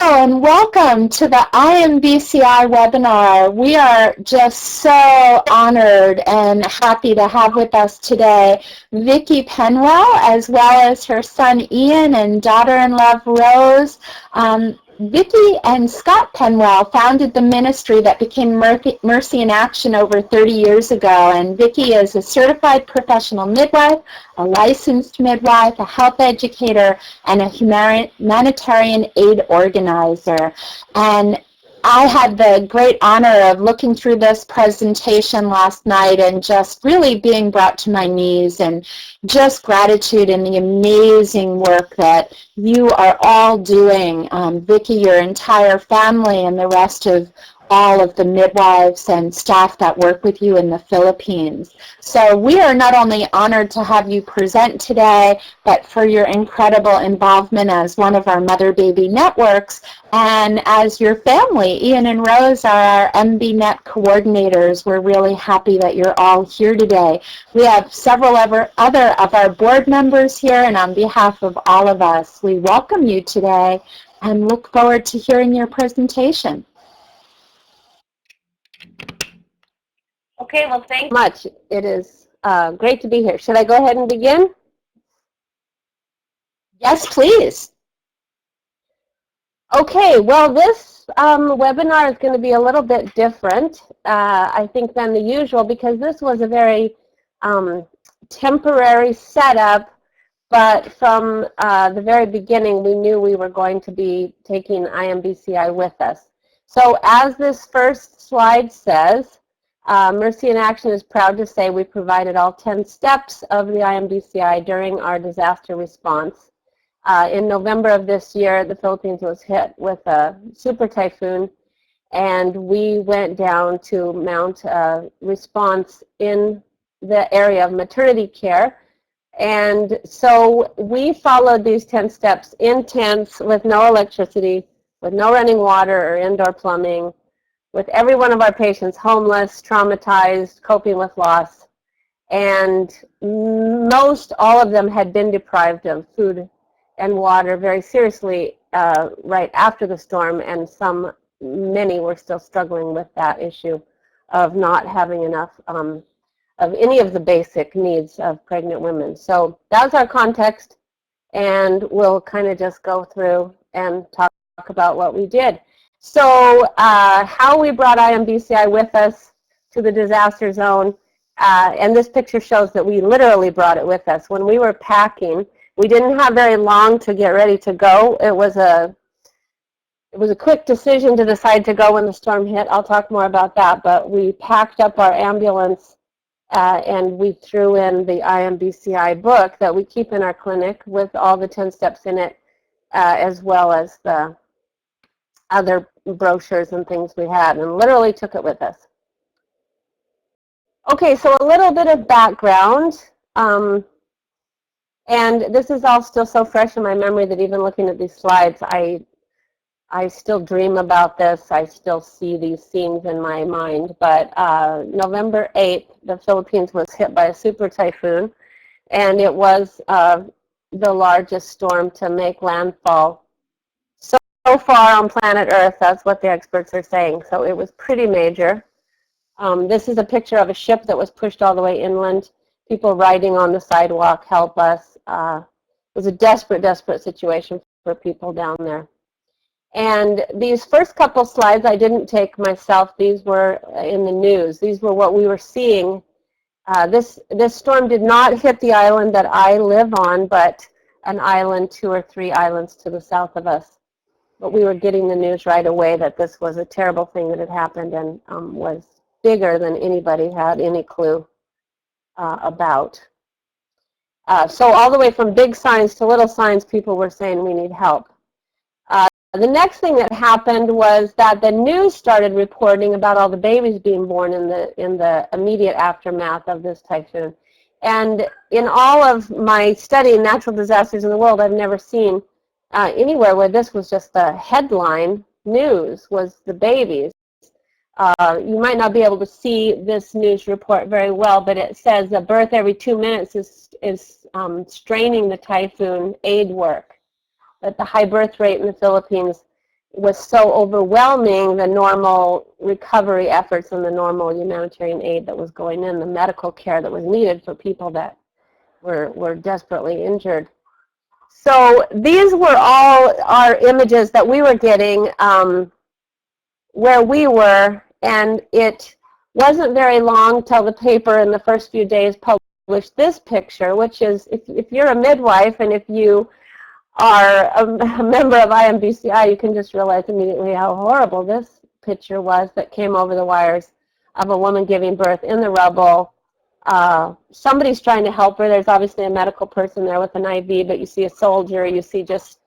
And welcome to the IMBCI webinar. We are just so honored and happy to have with us today Vicki Penwell, as well as her son Ian and daughter-in-law Rose. Vicki and Scott Penwell founded the ministry that became Mercy in Action over 30 years ago. And Vicki is a certified professional midwife, a licensed midwife, a health educator, and a humanitarian aid organizer. And I had the great honor of looking through this presentation last night and just really being brought to my knees, and just gratitude in the amazing work that you are all doing, Vicki, your entire family, and the rest of all of the midwives and staff that work with you in the Philippines. So we are not only honored to have you present today, but for your incredible involvement as one of our MotherBaby networks, and as your family. Ian and Rose are our MBNet coordinators. We're really happy that you're all here today. We have several other of our board members here, and on behalf of all of us, we welcome you today and look forward to hearing your presentation. Okay, well, thank you much. It is great to be here. Should I go ahead and begin? Yes, please. Okay, well, this webinar is going to be a little bit different, I think, than the usual, because this was a very temporary setup, but from the very beginning, we knew we were going to be taking IMBCI with us. So as this first slide says, Mercy in Action is proud to say we provided all 10 steps of the IMBCI during our disaster response. In November of this year, the Philippines was hit with a super typhoon, and we went down to mount a response in the area of maternity care. And so we followed these 10 steps in tents with no electricity, with no running water or indoor plumbing, with every one of our patients homeless, traumatized, coping with loss. And most all of them had been deprived of food and water very seriously right after the storm, and many were still struggling with that issue of not having enough of any of the basic needs of pregnant women. So that's our context, and we'll kind of just go through and talk about what we did. So how we brought IMBCI with us to the disaster zone, and this picture shows that we literally brought it with us. When we were packing, we didn't have very long to get ready to go. It was a quick decision to decide to go when the storm hit. I'll talk more about that, but we packed up our ambulance and we threw in the IMBCI book that we keep in our clinic with all the 10 steps in it, as well as the other brochures and things we had, and literally took it with us. Okay, so a little bit of background. And this is all still so fresh in my memory that even looking at these slides, I still dream about this. I still see these scenes in my mind. But November 8th, the Philippines was hit by a super typhoon, and it was the largest storm to make landfall so far on planet Earth. That's what the experts are saying. So it was pretty major. This is a picture of a ship that was pushed all the way inland. People riding on the sidewalk, help us. It was a desperate, desperate situation for people down there. And these first couple slides I didn't take myself. These were in the news. These were what we were seeing. This storm did not hit the island that I live on, but an island 2 or 3 islands to the south of us. But we were getting the news right away that this was a terrible thing that had happened, and was bigger than anybody had any clue about. So all the way from big signs to little signs, people were saying we need help. The next thing that happened was that the news started reporting about all the babies being born in the immediate aftermath of this typhoon. And in all of my study in natural disasters in the world, I've never seen anywhere where this was just the headline news, was the babies. You might not be able to see this news report very well, but it says a birth every 2 minutes is straining the typhoon aid work. That the high birth rate in the Philippines was so overwhelming, the normal recovery efforts and the normal humanitarian aid that was going in, the medical care that was needed for people that were desperately injured. So these were all our images that we were getting where we were, and it wasn't very long till the paper in the first few days published this picture, which is, if you're a midwife and if you are a member of IMBCI, you can just realize immediately how horrible this picture was that came over the wires of a woman giving birth in the rubble. Somebody's trying to help her. There's obviously a medical person there with an IV, but you see a soldier, you see just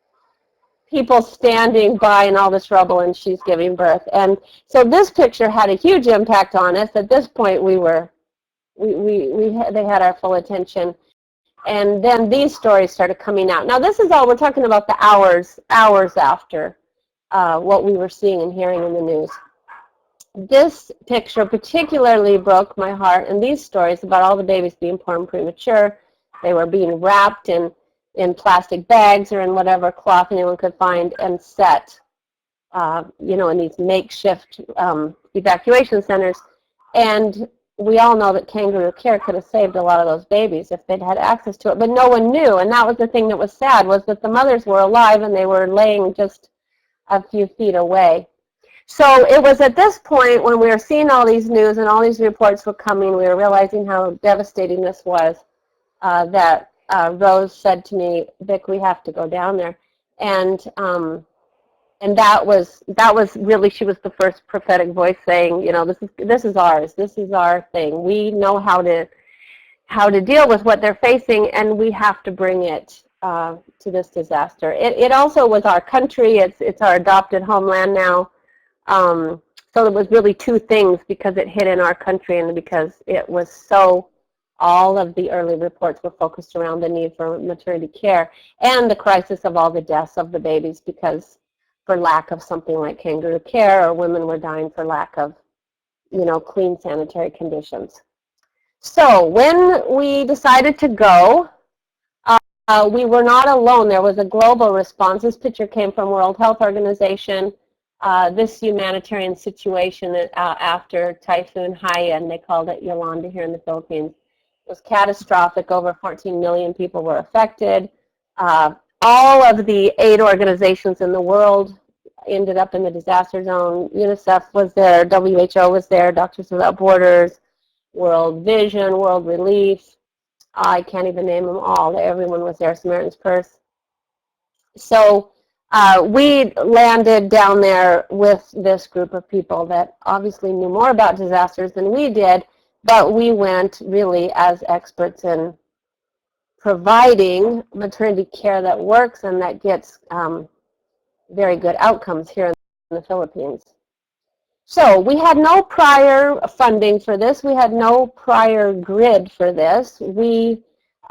people standing by in all this rubble, and she's giving birth. And so this picture had a huge impact on us. At this point, they had our full attention. And then these stories started coming out. Now this is all, we're talking about the hours after what we were seeing and hearing in the news. This picture particularly broke my heart, and these stories about all the babies being born premature. They were being wrapped in plastic bags or in whatever cloth anyone could find and set, in these makeshift evacuation centers. And we all know that kangaroo care could have saved a lot of those babies if they'd had access to it, but no one knew. And that was the thing that was sad, was that the mothers were alive and they were laying just a few feet away. So it was at this point, when we were seeing all these news and all these reports were coming, we were realizing how devastating this was, that Rose said to me, "Vic, we have to go down there." And that was really, she was the first prophetic voice saying, this is ours, this is our thing. We know how to deal with what they're facing, and we have to bring it to this disaster. It also was our country. It's our adopted homeland now. So it was really two things, because it hit in our country and because it was so, all of the early reports were focused around the need for maternity care and the crisis of all the deaths of the babies because for lack of something like kangaroo care, or women were dying for lack of, clean sanitary conditions. So when we decided to go, we were not alone. There was a global response. This picture came from World Health Organization. This humanitarian situation after Typhoon Haiyan, they called it Yolanda here in the Philippines, was catastrophic. Over 14 million people were affected. All of the aid organizations in the world ended up in the disaster zone. UNICEF was there, WHO was there, Doctors Without Borders, World Vision, World Relief. I can't even name them all. Everyone was there, Samaritan's Purse. So we landed down there with this group of people that obviously knew more about disasters than we did, but we went really as experts in providing maternity care that works and that gets very good outcomes here in the Philippines. So we had no prior funding for this. We had no prior grid for this. We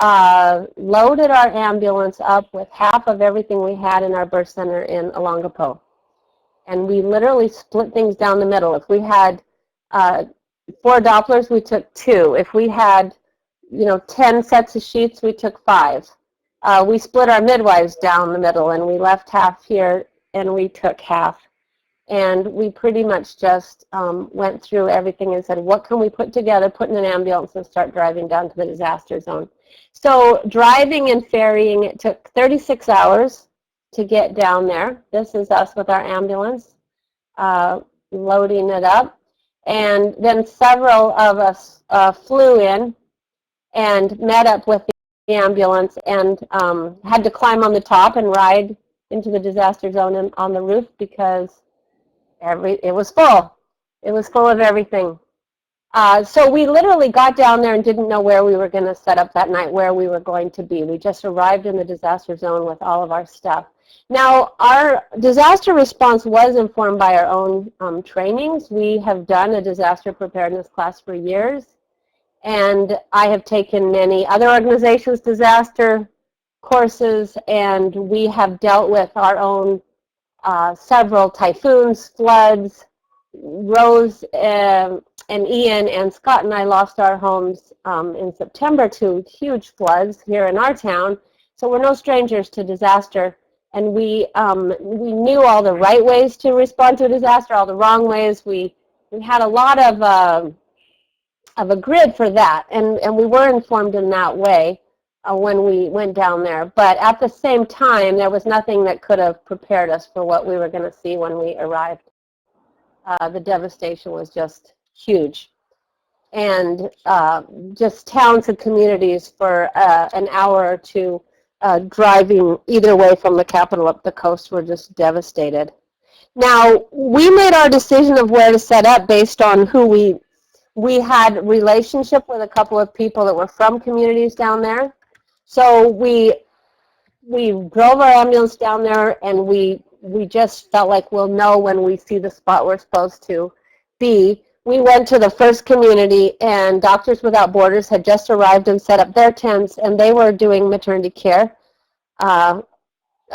loaded our ambulance up with half of everything we had in our birth center in Olongapo. And we literally split things down the middle. If we had 4 Dopplers, we took 2. If we had 10 sets of sheets, we took 5. We split our midwives down the middle, and we left half here, and we took half. And we pretty much just went through everything and said, what can we put together, put in an ambulance, and start driving down to the disaster zone. So driving and ferrying, it took 36 hours to get down there. This is us with our ambulance, loading it up. And then several of us flew in and met up with the ambulance and had to climb on the top and ride into the disaster zone and on the roof because it was full. It was full of everything. So we literally got down there and didn't know where we were going to set up that night, where we were going to be. We just arrived in the disaster zone with all of our stuff. Now, our disaster response was informed by our own trainings. We have done a disaster preparedness class for years, and I have taken many other organizations' disaster courses, and we have dealt with our own several typhoons, floods. Rose and Ian and Scott and I lost our homes in September to huge floods here in our town, so we're no strangers to disaster. And we knew all the right ways to respond to a disaster, all the wrong ways. We had a lot of a grid for that, and we were informed in that way when we went down there. But at the same time, there was nothing that could have prepared us for what we were going to see when we arrived. The devastation was just huge. And just towns and communities for an hour or two driving either way from the capital up the coast were just devastated. Now, we made our decision of where to set up based on who we had relationship with a couple of people that were from communities down there. So we drove our ambulance down there, and we just felt like we'll know when we see the spot we're supposed to be. We went to the first community, and Doctors Without Borders had just arrived and set up their tents, and they were doing maternity care. I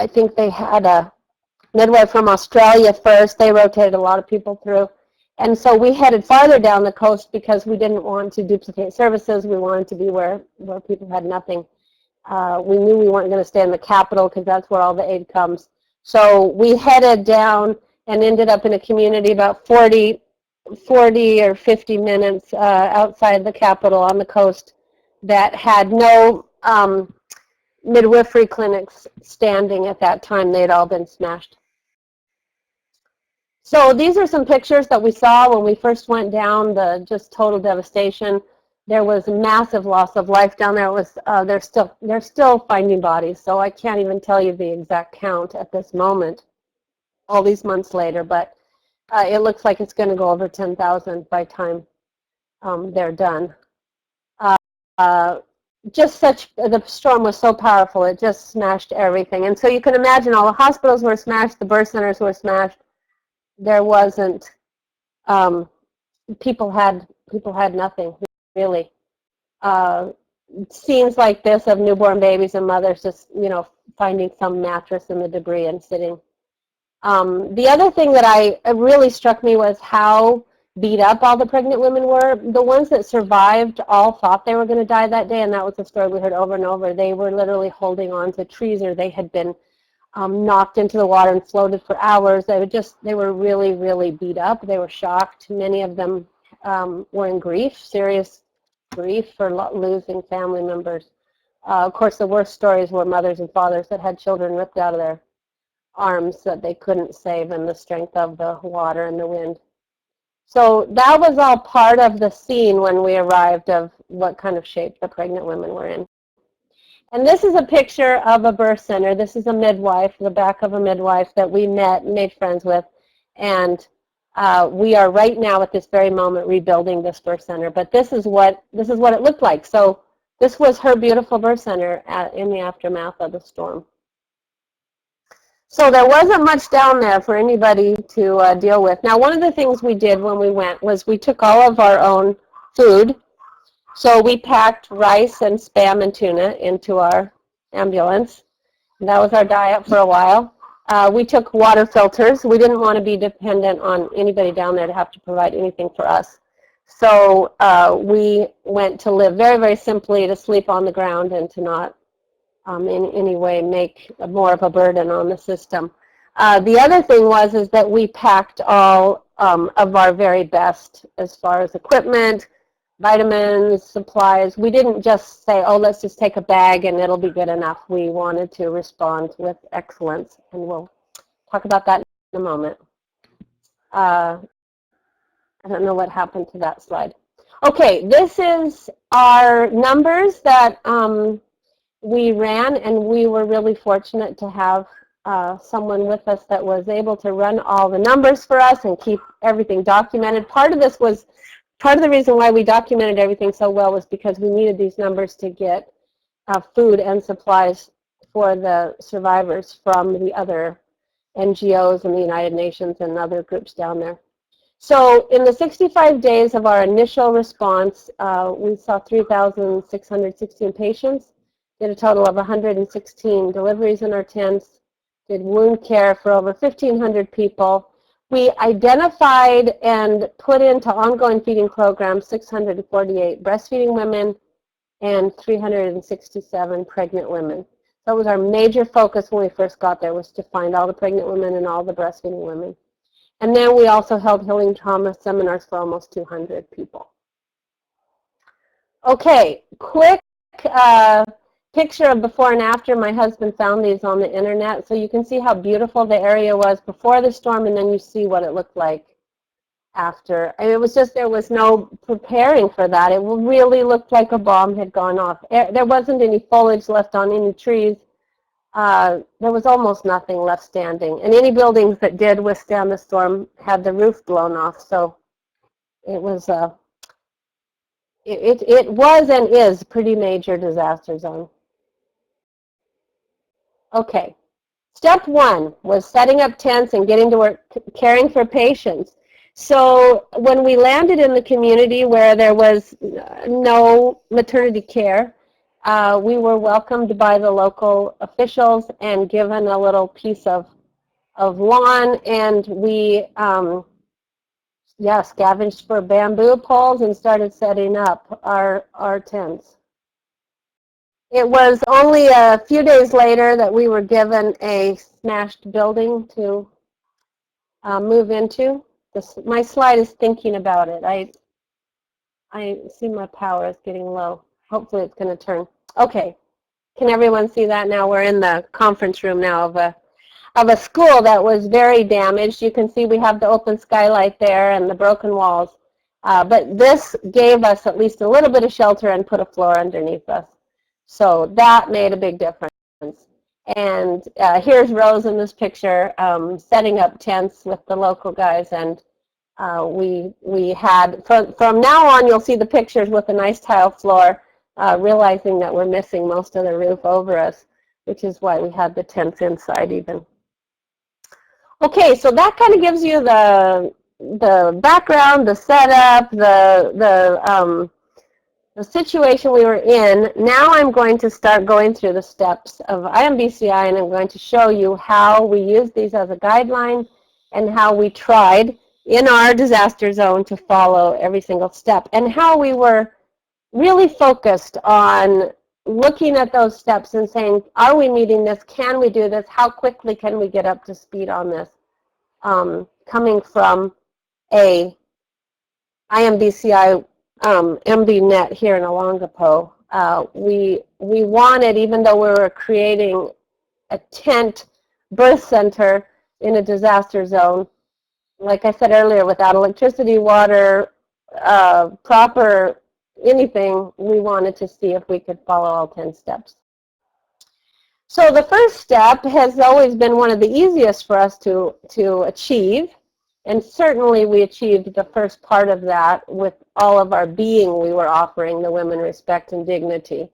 think they had a midwife from Australia first. They rotated a lot of people through. And so we headed farther down the coast because we didn't want to duplicate services. We wanted to be where people had nothing. We knew we weren't going to stay in the capital because that's where all the aid comes. So we headed down and ended up in a community about 40 or 50 minutes outside the capital on the coast that had no midwifery clinics standing at that time. They had all been smashed. So these are some pictures that we saw when we first went down, the just total devastation. There was massive loss of life down there. It was, they're still finding bodies, so I can't even tell you the exact count at this moment, all these months later, but it looks like it's going to go over 10,000 by the time they're done. The storm was so powerful, it just smashed everything. And so you can imagine all the hospitals were smashed, the birth centers were smashed. There wasn't, people had nothing, really. Scenes like this of newborn babies and mothers just, finding some mattress in the debris and sitting. The other thing that really struck me was how beat up all the pregnant women were. The ones that survived all thought they were going to die that day, and that was the story we heard over and over. They were literally holding on to trees, or they had been knocked into the water and floated for hours. They were really, really beat up. They were shocked. Many of them were in grief, serious grief for losing family members. Of course, the worst stories were mothers and fathers that had children ripped out of their arms that they couldn't save in the strength of the water and the wind. So that was all part of the scene when we arrived of what kind of shape the pregnant women were in. And this is a picture of a birth center. This is a midwife, the back of a midwife that we met and made friends with. And we are right now at this very moment rebuilding this birth center. But this is what it looked like. So this was her beautiful birth center in the aftermath of the storm. So there wasn't much down there for anybody to deal with. Now, one of the things we did when we went was we took all of our own food. So we packed rice and Spam and tuna into our ambulance. And that was our diet for a while. We took water filters. We didn't want to be dependent on anybody down there to have to provide anything for us. So we went to live very, very simply, to sleep on the ground and to not in any way make more of a burden on the system. The other thing is that we packed all of our very best as far as equipment, vitamins, supplies. We didn't just say, oh, let's just take a bag and it'll be good enough. We wanted to respond with excellence, and we'll talk about that in a moment. I don't know what happened to that slide. Okay, this is our numbers that we ran, and we were really fortunate to have someone with us that was able to run all the numbers for us and keep everything documented. Part of the reason why we documented everything so well was because we needed these numbers to get food and supplies for the survivors from the other NGOs and the United Nations and other groups down there. So in the 65 days of our initial response, we saw 3,616 patients, did a total of 116 deliveries in our tents, did wound care for over 1,500 people. We identified and put into ongoing feeding programs 648 breastfeeding women and 367 pregnant women. So it was our major focus when we first got there, was to find all the pregnant women and all the breastfeeding women. And then we also held healing trauma seminars for almost 200 people. Okay, quick picture of before and after. My husband found these on the internet, so you can see how beautiful the area was before the storm, and then you see what it looked like after. And it was just, there was no preparing for that. It really looked like a bomb had gone off. There wasn't any foliage left on any trees. There was almost nothing left standing. And any buildings that did withstand the storm had the roof blown off. So it was it was and is a pretty major disaster zone. Okay. Step one was setting up tents and getting to work caring for patients. So when we landed in the community where there was no maternity care, we were welcomed by the local officials and given a little piece of lawn, and we scavenged for bamboo poles and started setting up our tents. It was only a few days later that we were given a smashed building to move into. My slide is thinking about it. I see my power is getting low. Hopefully it's going to turn. Okay. Can everyone see that now? We're in the conference room now of a school that was very damaged. You can see we have the open skylight there and the broken walls. But this gave us at least a little bit of shelter and put a floor underneath us. So that made a big difference. And here's Rose in this picture setting up tents with the local guys, and we had, from now on you'll see the pictures with a nice tile floor, realizing that we're missing most of the roof over us, which is why we had the tents inside even. Okay, so that kind of gives you the background, the setup, the situation we were in. Now I'm going to start going through the steps of IMBCI, and I'm going to show you how we used these as a guideline and how we tried in our disaster zone to follow every single step, and how we were really focused on looking at those steps and saying, are we meeting this? Can we do this? How quickly can we get up to speed on this? Coming from a IMBCI MD-NET here in Olongapo, we wanted, even though we were creating a tent birth center in a disaster zone, like I said earlier, without electricity, water, proper anything, we wanted to see if we could follow all 10 steps. So the first step has always been one of the easiest for us to achieve, and certainly we achieved the first part of that with all of our being we were offering the women respect and dignity.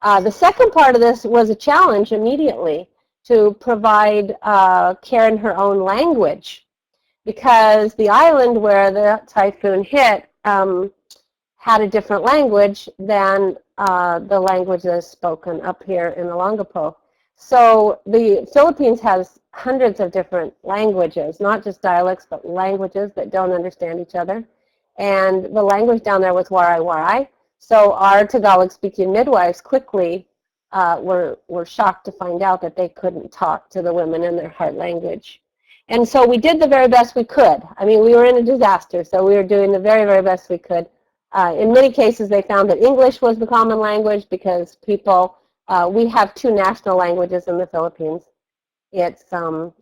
The second part of this was a challenge immediately to provide care in her own language, because the island where the typhoon hit had a different language than the languages spoken up here in Olongapo. So the Philippines has hundreds of different languages, not just dialects, but languages that don't understand each other. And the language down there was Waray-Waray. So our Tagalog-speaking midwives quickly were shocked to find out that they couldn't talk to the women in their heart language. And so we did the very best we could. I mean, we were in a disaster, so we were doing the very, very best we could. In many cases, they found that English was the common language because people, we have two national languages in the Philippines. It's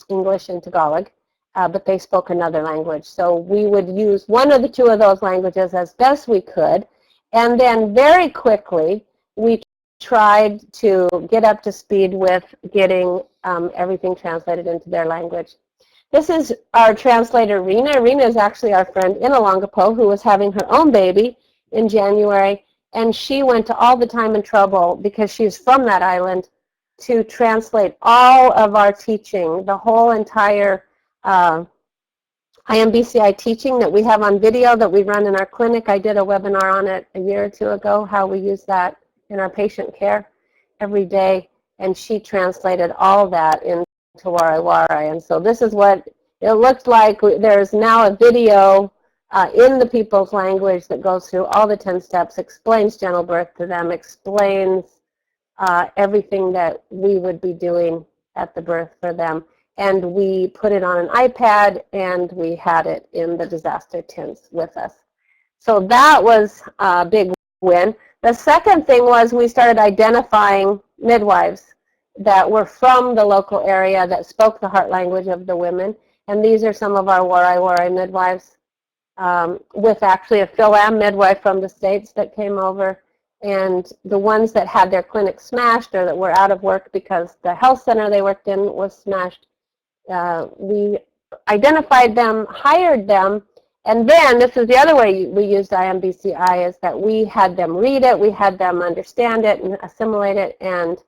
English and Tagalog, but they spoke another language. So we would use one of the two of those languages as best we could, and then very quickly we tried to get up to speed with getting everything translated into their language. This is our translator, Rena. Rena is actually our friend in Olongapo who was having her own baby in January, and she went to all the time and trouble, because she's from that island, to translate all of our teaching, the whole entire IMBCI teaching that we have on video that we run in our clinic. I did a webinar on it a year or two ago, how we use that in our patient care every day, and she translated all that into Waray-Waray. And so this is what it looked like. There's now a video in the people's language that goes through all the 10 steps, explains gentle birth to them, explains everything that we would be doing at the birth for them. And we put it on an iPad, and we had it in the disaster tents with us. So that was a big win. The second thing was we started identifying midwives that were from the local area that spoke the heart language of the women. And these are some of our Warai midwives, with actually a Phil-Am midwife from the States that came over. And the ones that had their clinic smashed or that were out of work because the health center they worked in was smashed, we identified them, hired them, and then this is the other way we used IMBCI, is that we had them read it, we had them understand it and assimilate it and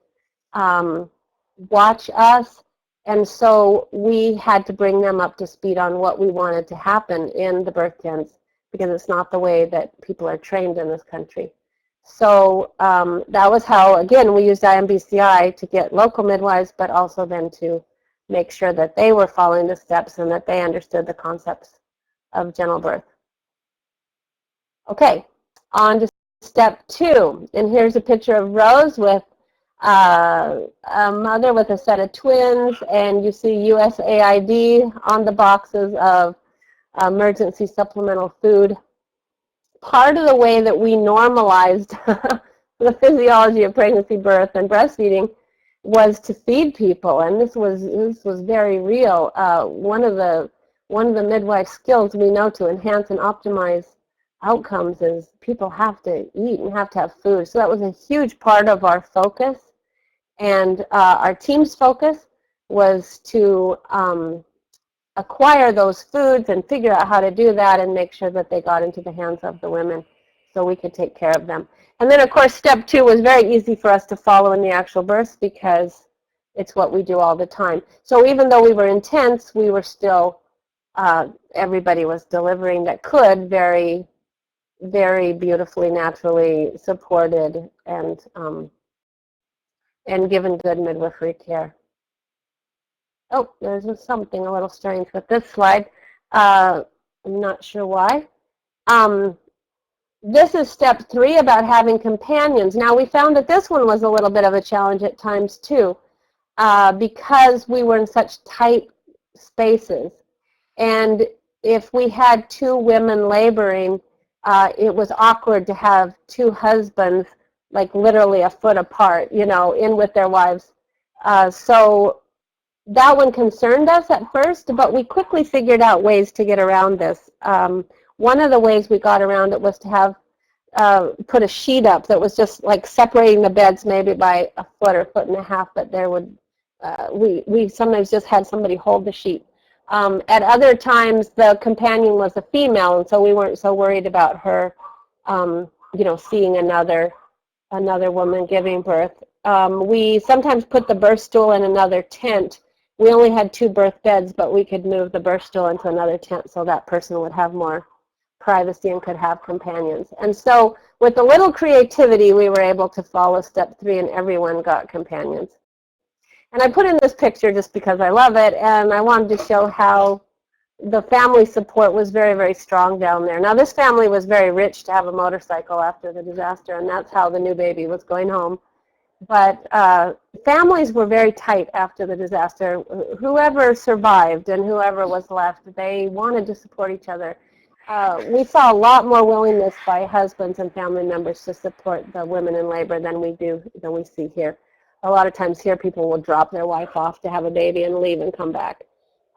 watch us. And so we had to bring them up to speed on what we wanted to happen in the birth tents, because it's not the way that people are trained in this country. So that was how, again, we used IMBCI to get local midwives, but also then to make sure that they were following the steps and that they understood the concepts of gentle birth. Okay, on to step 2. And here's a picture of Rose with a mother with a set of twins, and you see USAID on the boxes of emergency supplemental food. Part of the way that we normalized the physiology of pregnancy, birth, and breastfeeding was to feed people, and this was very real. One of the midwife skills we know to enhance and optimize outcomes is people have to eat and have to have food. So that was a huge part of our focus, and our team's focus was to acquire those foods and figure out how to do that and make sure that they got into the hands of the women so we could take care of them. And then, of course, step 2 was very easy for us to follow in the actual births because it's what we do all the time. So even though we were intense, we were still, everybody was delivering that could, very, very beautifully, naturally supported and given good midwifery care. Oh, there's something a little strange with this slide. I'm not sure why. This is step 3 about having companions. Now, we found that this one was a little bit of a challenge at times, too, because we were in such tight spaces. And if we had 2 women laboring, it was awkward to have 2 husbands, like literally a foot apart, you know, in with their wives. So that one concerned us at first, but we quickly figured out ways to get around this. One of the ways we got around it was to have put a sheet up that was just like separating the beds maybe by a foot or foot and a half, but there would, we sometimes just had somebody hold the sheet. At other times, the companion was a female, and so we weren't so worried about her, you know, seeing another woman giving birth. We sometimes put the birth stool in another tent. We only had 2 birth beds, but we could move the birth stool into another tent so that person would have more privacy and could have companions. And so with a little creativity, we were able to follow step 3, and everyone got companions. And I put in this picture just because I love it, and I wanted to show how the family support was very, very strong down there. Now, this family was very rich to have a motorcycle after the disaster, and that's how the new baby was going home. But families were very tight after the disaster. Whoever survived and whoever was left, they wanted to support each other. We saw a lot more willingness by husbands and family members to support the women in labor than we see here. A lot of times here people will drop their wife off to have a baby and leave and come back.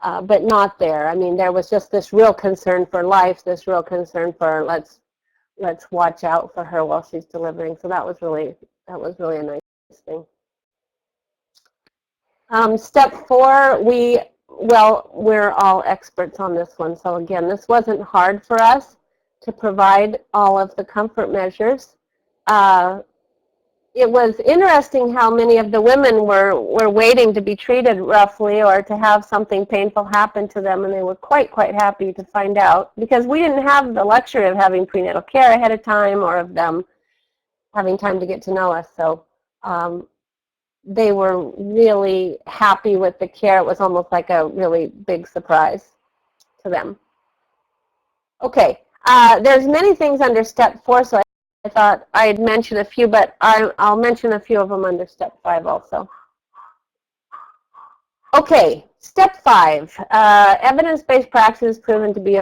But not there. I mean, there was just this real concern for life, this real concern for let's watch out for her while she's delivering. So that was really a nice thing. Step 4, we're all experts on this one. So again, this wasn't hard for us to provide all of the comfort measures. It was interesting how many of the women were waiting to be treated roughly or to have something painful happen to them, and they were quite happy to find out, because we didn't have the luxury of having prenatal care ahead of time or of them having time to get to know us. So they were really happy with the care. It was almost like a really big surprise to them. Okay, there's many things under step 4, so I thought I'd mention a few, but I'll mention a few of them under step 5 also. Okay, step 5, evidence-based practice is proven to be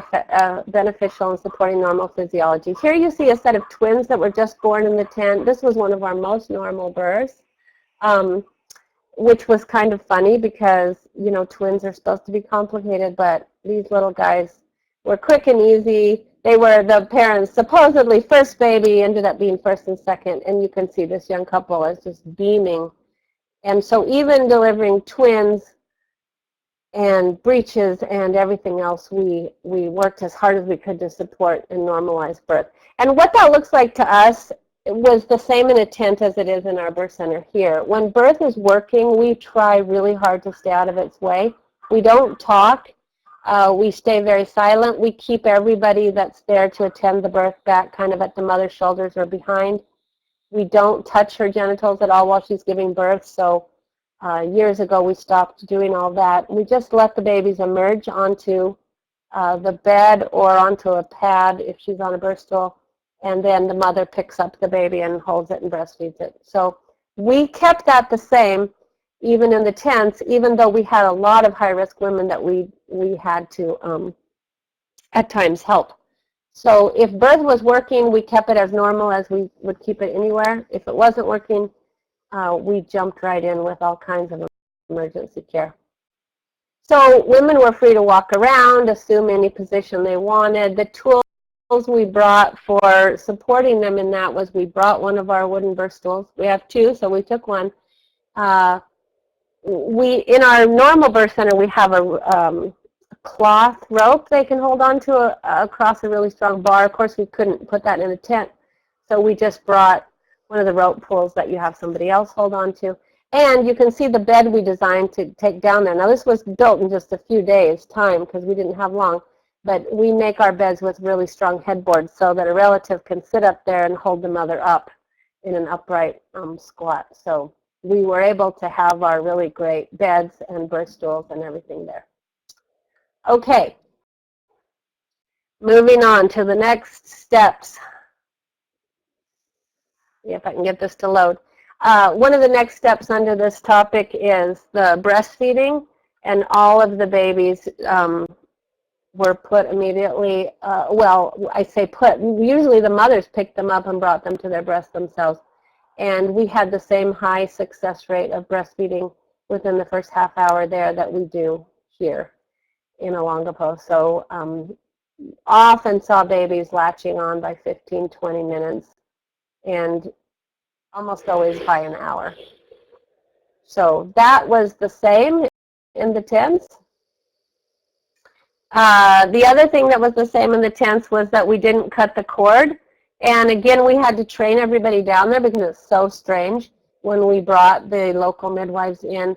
beneficial in supporting normal physiology. Here you see a set of twins that were just born in the tent. This was one of our most normal births, which was kind of funny because, you know, twins are supposed to be complicated, but these little guys were quick and easy. They were the parents' supposedly first baby, ended up being first and second, and you can see this young couple is just beaming. And so even delivering twins and breeches and everything else, we worked as hard as we could to support and normalize birth. And what that looks like to us was the same in a tent as it is in our birth center here. When birth is working, we try really hard to stay out of its way. We don't talk. We stay very silent. We keep everybody that's there to attend the birth back kind of at the mother's shoulders or behind. We don't touch her genitals at all while she's giving birth, so years ago we stopped doing all that. We just let the babies emerge onto the bed or onto a pad if she's on a birth stool, and then the mother picks up the baby and holds it and breastfeeds it. So we kept that the same even in the tents, even though we had a lot of high-risk women that we had to at times help. So if birth was working, we kept it as normal as we would keep it anywhere. If it wasn't working, we jumped right in with all kinds of emergency care. So women were free to walk around, assume any position they wanted. The tools we brought for supporting them in that was we brought one of our wooden birth stools. We have two, so we took one. In our normal birth center, we have a cloth rope they can hold on to across a really strong bar. Of course, we couldn't put that in a tent, so we just brought one of the rope pulls that you have somebody else hold on to. And you can see the bed we designed to take down there. Now, this was built in just a few days' time because we didn't have long, but we make our beds with really strong headboards so that a relative can sit up there and hold the mother up in an upright squat. So we were able to have our really great beds and birth stools and everything there. Okay, moving on to the next steps. See if I can get this to load. One of the next steps under this topic is the breastfeeding, and all of the babies were put immediately, well, I say put, usually the mothers picked them up and brought them to their breast themselves. And we had the same high success rate of breastfeeding within the first half hour there that we do here in Olongapo. So often saw babies latching on by 15, 20 minutes, and almost always by an hour. So that was the same in the tents. The other thing that was the same in the tents was that we didn't cut the cord. And again, we had to train everybody down there because it's so strange when we brought the local midwives in,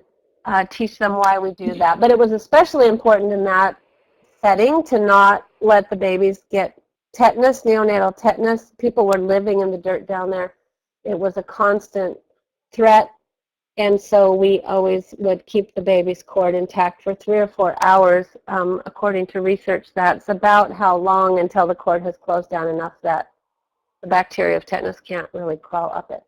teach them why we do that. But it was especially important in that setting to not let the babies get tetanus, neonatal tetanus. People were living in the dirt down there. It was a constant threat. And so we always would keep the baby's cord intact for 3 or 4 hours. According to research, that's about how long until the cord has closed down enough that the bacteria of tetanus can't really crawl up it.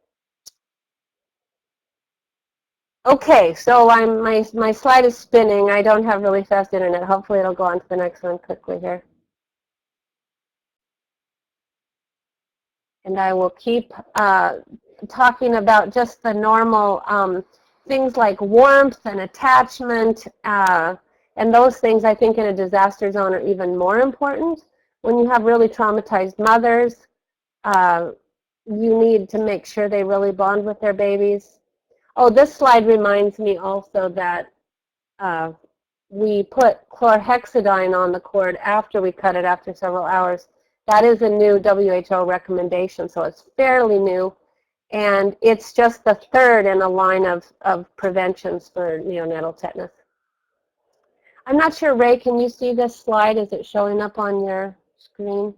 Okay, so my slide is spinning. I don't have really fast internet. Hopefully it'll go on to the next one quickly here. And I will keep talking about just the normal things like warmth and attachment, and those things I think in a disaster zone are even more important. When you have really traumatized mothers, you need to make sure they really bond with their babies. Oh, this slide reminds me also that we put chlorhexidine on the cord after we cut it after several hours. That is a new WHO recommendation, so it's fairly new. And it's just the third in a line of preventions for neonatal tetanus. I'm not sure, Ray, can you see this slide? Is it showing up on your screen?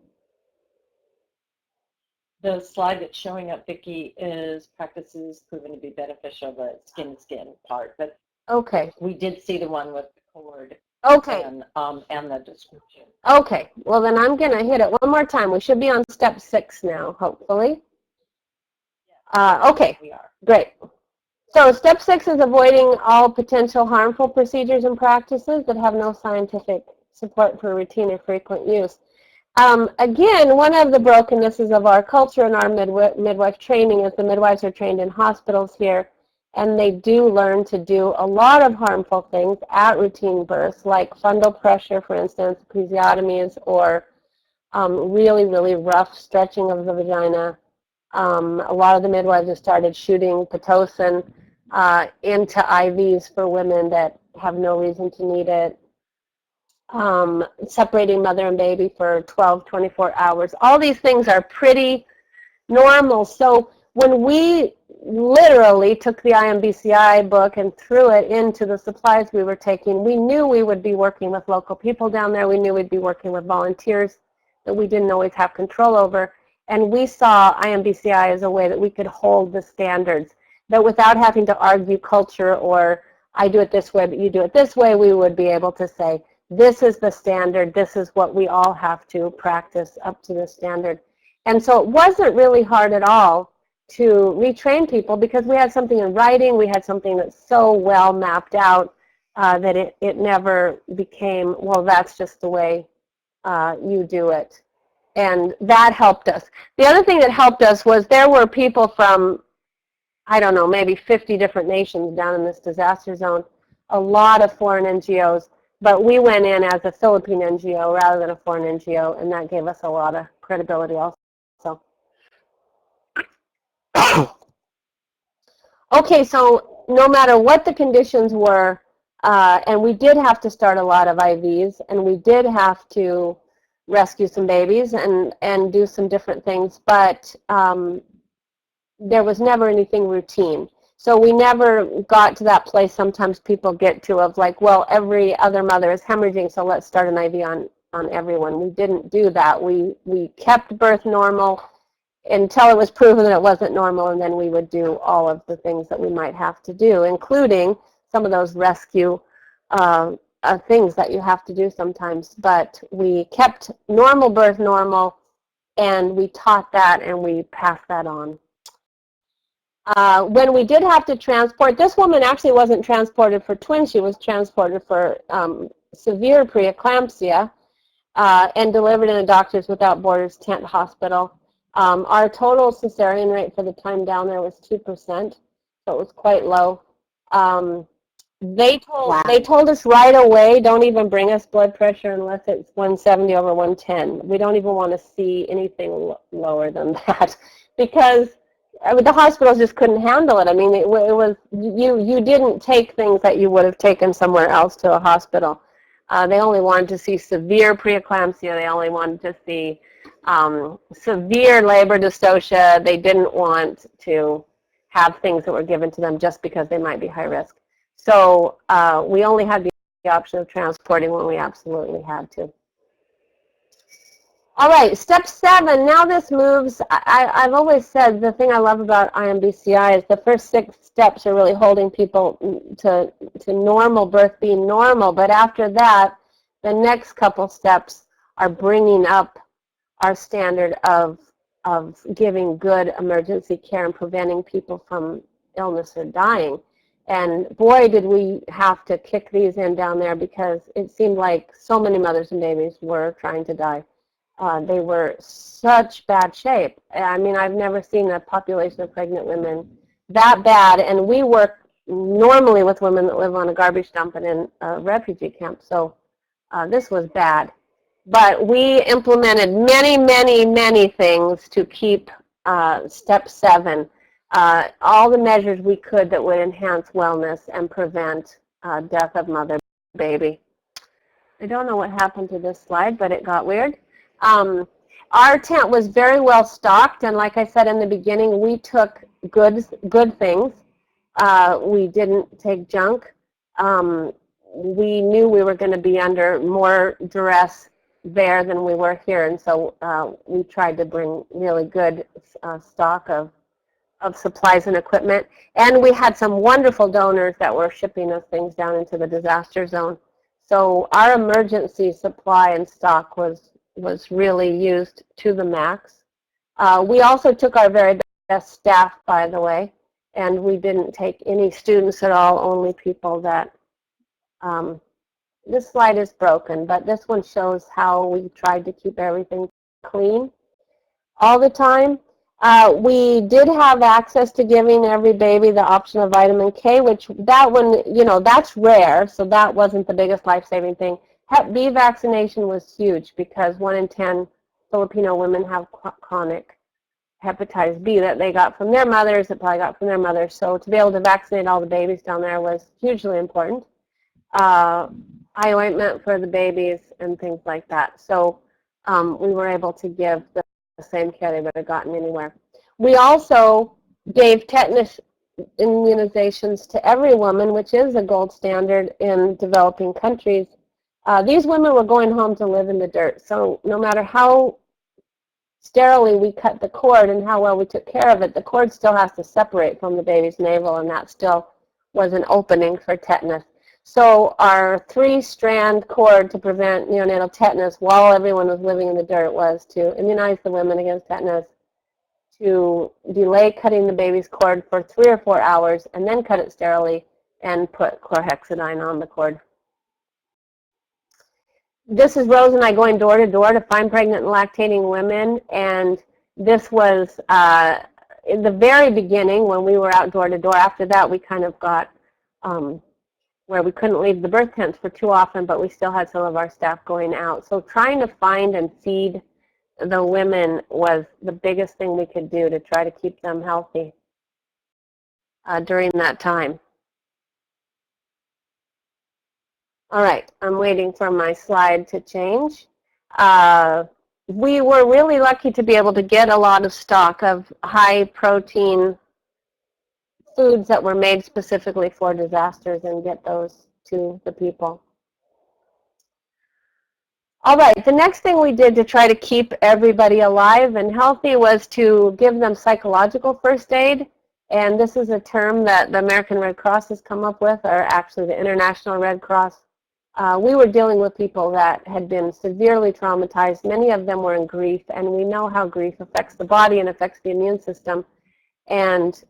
The slide that's showing up, Vicki, is practices proven to be beneficial, the skin-to-skin part. But okay, we did see the one with the cord. Okay. And the description. Okay. Well, then I'm going to hit it one more time. We should be on step 6 now, hopefully. Okay, we are. great. So step 6 is avoiding all potential harmful procedures and practices that have no scientific support for routine or frequent use. Again, one of the brokennesses of our culture and our midwife training is the midwives are trained in hospitals here, and they do learn to do a lot of harmful things at routine births, like fundal pressure, for instance, episiotomies, or really, really rough stretching of the vagina. A lot of the midwives have started shooting Pitocin into IVs for women that have no reason to need it. Separating mother and baby for 12, 24 hours. All these things are pretty normal. So when we literally took the IMBCI book and threw it into the supplies we were taking, we knew we would be working with local people down there. We knew we'd be working with volunteers that we didn't always have control over. And we saw IMBCI as a way that we could hold the standards, that without having to argue culture or I do it this way, but you do it this way, we would be able to say, this is the standard, this is what we all have to practice up to the standard. And so it wasn't really hard at all to retrain people because we had something in writing, we had something that's so well mapped out that it never became, well, that's just the way you do it. And that helped us. The other thing that helped us was there were people from, I don't know, maybe 50 different nations down in this disaster zone, a lot of foreign NGOs, but we went in as a Philippine NGO rather than a foreign NGO, and that gave us a lot of credibility also. Okay, so no matter what the conditions were, and we did have to start a lot of IVs, and we did have to rescue some babies and do some different things, but there was never anything routine. So we never got to that place sometimes people get to of like, well, every other mother is hemorrhaging, so let's start an IV on everyone. We didn't do that. We kept birth normal until it was proven that it wasn't normal, and then we would do all of the things that we might have to do, including some of those rescue things that you have to do sometimes. But we kept normal birth normal, and we taught that, and we passed that on. When we did have to transport, this woman actually wasn't transported for twins, she was transported for severe preeclampsia and delivered in a Doctors Without Borders tent hospital. Our total cesarean rate for the time down there was 2%, so it was quite low. They told us right away, don't even bring us blood pressure unless it's 170 over 110. We don't even want to see anything lower than that because the hospitals just couldn't handle it. I mean, it was you didn't take things that you would have taken somewhere else to a hospital. They only wanted to see severe preeclampsia. They only wanted to see severe labor dystocia. They didn't want to have things that were given to them just because they might be high risk. So we only had the option of transporting when we absolutely had to. All right, step 7. Now this moves, I've always said the thing I love about IMBCI is the first 6 steps are really holding people to normal birth being normal. But after that, the next couple steps are bringing up our standard of giving good emergency care and preventing people from illness or dying. And boy, did we have to kick these in down there because it seemed like so many mothers and babies were trying to die. They were such bad shape. I mean, I've never seen a population of pregnant women that bad. And we work normally with women that live on a garbage dump and in a refugee camp. So this was bad. But we implemented many, many, many things to keep step 7, all the measures we could that would enhance wellness and prevent death of mother baby. I don't know what happened to this slide, but it got weird. Our tent was very well stocked, and like I said in the beginning, we took good things. We didn't take junk. We knew we were going to be under more duress there than we were here, and so we tried to bring really good stock of supplies and equipment. And we had some wonderful donors that were shipping us things down into the disaster zone. So our emergency supply and stock was really used to the max. We also took our very best staff, by the way, and we didn't take any students at all, only people that, this slide is broken, but this one shows how we tried to keep everything clean all the time. We did have access to giving every baby the option of vitamin K, which that one, you know, that's rare, so that wasn't the biggest life-saving thing. Hep B vaccination was huge because 1 in 10 Filipino women have chronic hepatitis B that they got from their mothers, that probably got from their mothers. So to be able to vaccinate all the babies down there was hugely important. Eye ointment for the babies and things like that. So we were able to give the same care they would have gotten anywhere. We also gave tetanus immunizations to every woman, which is a gold standard in developing countries. These women were going home to live in the dirt. So no matter how sterilely we cut the cord and how well we took care of it, the cord still has to separate from the baby's navel, and that still was an opening for tetanus. So our 3-strand cord to prevent neonatal tetanus while everyone was living in the dirt was to immunize the women against tetanus, to delay cutting the baby's cord for 3 or 4 hours, and then cut it sterilely and put chlorhexidine on the cord. This is Rose and I going door to door to find pregnant and lactating women, and this was in the very beginning when we were out door to door. After that, we kind of got where we couldn't leave the birth tents for too often, but we still had some of our staff going out. So trying to find and feed the women was the biggest thing we could do to try to keep them healthy during that time. All right, I'm waiting for my slide to change. We were really lucky to be able to get a lot of stock of high protein foods that were made specifically for disasters and get those to the people. All right, the next thing we did to try to keep everybody alive and healthy was to give them psychological first aid. And this is a term that the American Red Cross has come up with, or actually the International Red Cross. We were dealing with people that had been severely traumatized. Many of them were in grief, and we know how grief affects the body and affects the immune system. And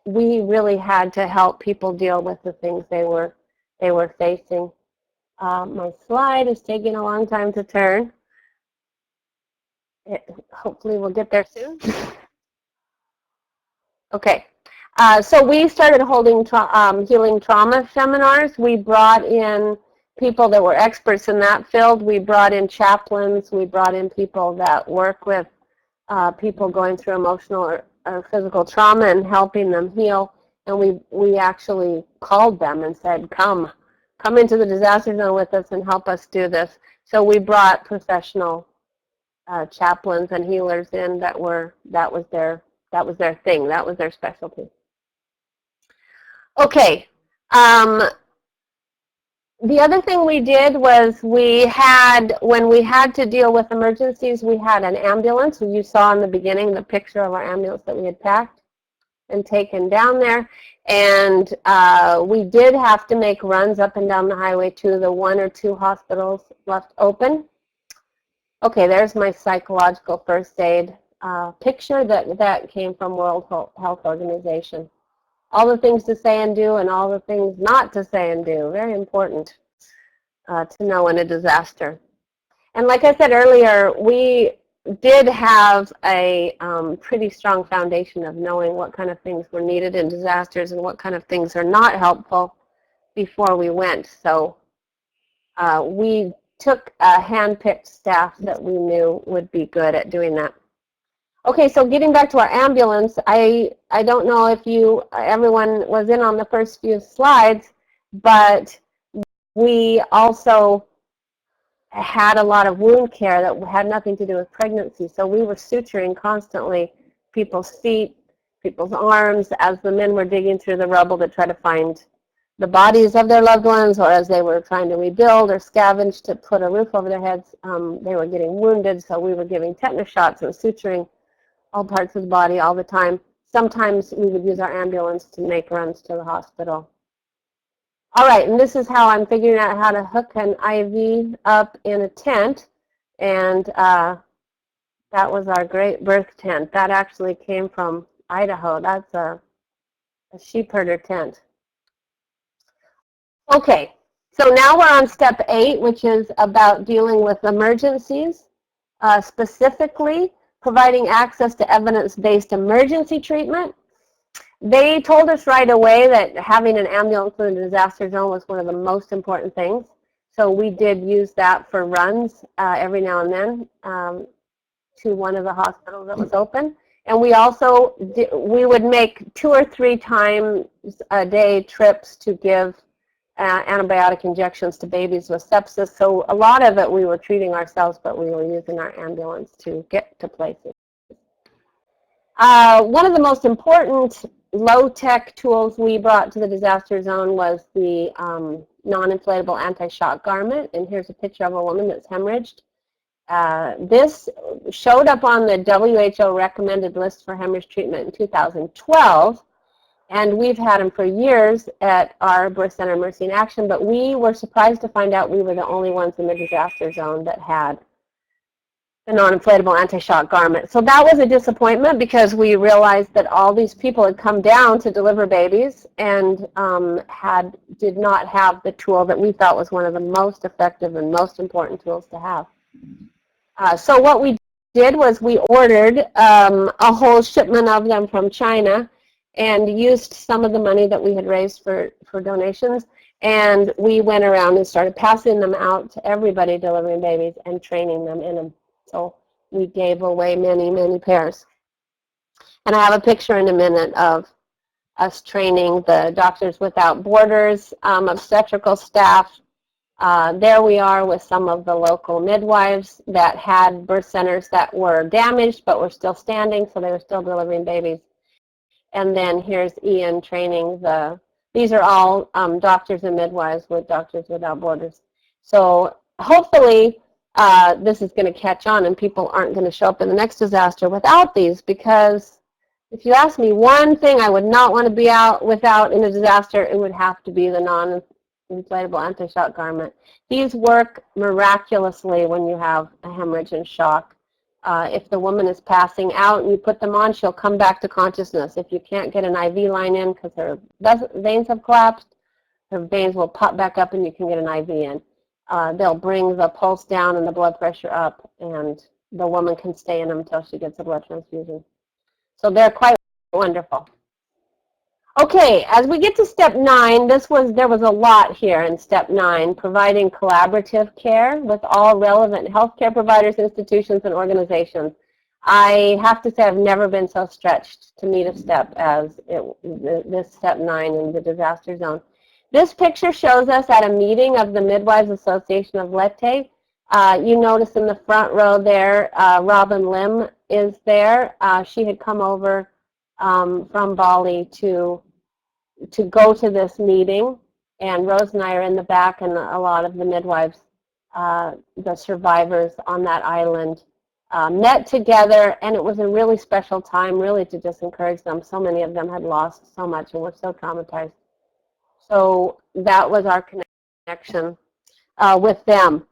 we really had to help people deal with the things they were facing. My slide is taking a long time to turn. Hopefully we'll get there soon. Okay. So we started holding healing trauma seminars. We brought in people that were experts in that field. We brought in chaplains. We brought in people that work with people going through emotional or physical trauma and helping them heal. And we actually called them and said, come into the disaster zone with us and help us do this. So we brought professional chaplains and healers in that was their thing. That was their specialty. Okay. The other thing we did was when we had to deal with emergencies, we had an ambulance. You saw in the beginning the picture of our ambulance that we had packed and taken down there. And we did have to make runs up and down the highway to the 1 or 2 hospitals left open. Okay, there's my psychological first aid picture that came from World Health Organization. All the things to say and do and all the things not to say and do. Very important to know in a disaster. And like I said earlier, we did have a pretty strong foundation of knowing what kind of things were needed in disasters and what kind of things are not helpful before we went. So we took a hand-picked staff that we knew would be good at doing that. Okay, so getting back to our ambulance, I don't know if everyone was in on the first few slides, but we also had a lot of wound care that had nothing to do with pregnancy. So we were suturing constantly people's feet, people's arms, as the men were digging through the rubble to try to find the bodies of their loved ones, or as they were trying to rebuild or scavenge to put a roof over their heads. They were getting wounded, so we were giving tetanus shots and suturing all parts of the body all the time. Sometimes we would use our ambulance to make runs to the hospital. All right, and this is how I'm figuring out how to hook an IV up in a tent. And That was our great birth tent. That actually came from Idaho. That's a sheep herder tent. Okay, so now we're on step 8, which is about dealing with emergencies, specifically providing access to evidence-based emergency treatment. They told us right away that having an ambulance in a disaster zone was one of the most important things. So we did use that for runs every now and then to one of the hospitals that was open. And we also, we would make 2 or 3 times a day trips to give antibiotic injections to babies with sepsis. So a lot of it we were treating ourselves, but we were using our ambulance to get to places. One of the most important low-tech tools we brought to the disaster zone was the non-inflatable anti-shock garment. And here's a picture of a woman that's hemorrhaged. This showed up on the WHO recommended list for hemorrhage treatment in 2012. And we've had them for years at our birth center, Mercy in Action, but we were surprised to find out we were the only ones in the disaster zone that had the non-inflatable anti-shock garment. So that was a disappointment because we realized that all these people had come down to deliver babies and did not have the tool that we thought was one of the most effective and most important tools to have. So what we did was we ordered a whole shipment of them from China and used some of the money that we had raised for donations, and we went around and started passing them out to everybody delivering babies and training them in them. So we gave away many, many pairs. And I have a picture in a minute of us training the Doctors Without Borders obstetrical staff. There we are with some of the local midwives that had birth centers that were damaged but were still standing, so they were still delivering babies. And then here's Ian training these are all doctors and midwives with Doctors Without Borders. So hopefully this is going to catch on and people aren't going to show up in the next disaster without these, because if you ask me one thing I would not want to be out without in a disaster, it would have to be the non-inflatable anti-shock garment. These work miraculously when you have a hemorrhage and shock. If the woman is passing out and you put them on, she'll come back to consciousness. If you can't get an IV line in because her veins have collapsed, her veins will pop back up and you can get an IV in. They'll bring the pulse down and the blood pressure up, and the woman can stay in them until she gets a blood transfusion. So they're quite wonderful. Okay, as we get to step 9, there was a lot here in step 9, providing collaborative care with all relevant healthcare providers, institutions, and organizations. I have to say I've never been so stretched to meet a step as this step 9 in the disaster zone. This picture shows us at a meeting of the Midwives Association of Leyte. You notice in the front row there, Robin Lim is there. She had come over from Bali to go to this meeting, and Rose and I are in the back, and a lot of the midwives, the survivors on that island, met together, and it was a really special time, really, to just encourage them. So many of them had lost so much and were so traumatized. So that was our connection with them.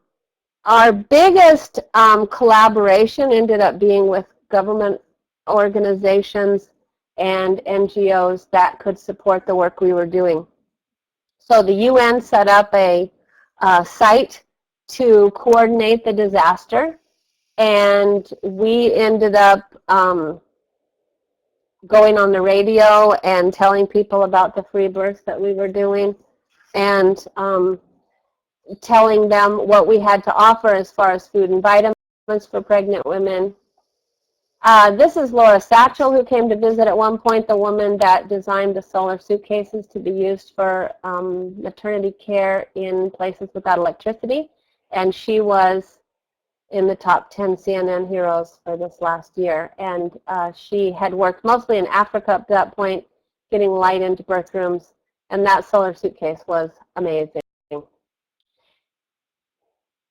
Our biggest collaboration ended up being with government organizations and NGOs that could support the work we were doing. So the UN set up a site to coordinate the disaster, and we ended up going on the radio and telling people about the free births that we were doing, and telling them what we had to offer as far as food and vitamins for pregnant women. This is Laura Satchel, who came to visit at one point, the woman that designed the solar suitcases to be used for maternity care in places without electricity. And she was in the top 10 CNN heroes for this last year. And she had worked mostly in Africa up to that point, getting light into birth rooms. And that solar suitcase was amazing.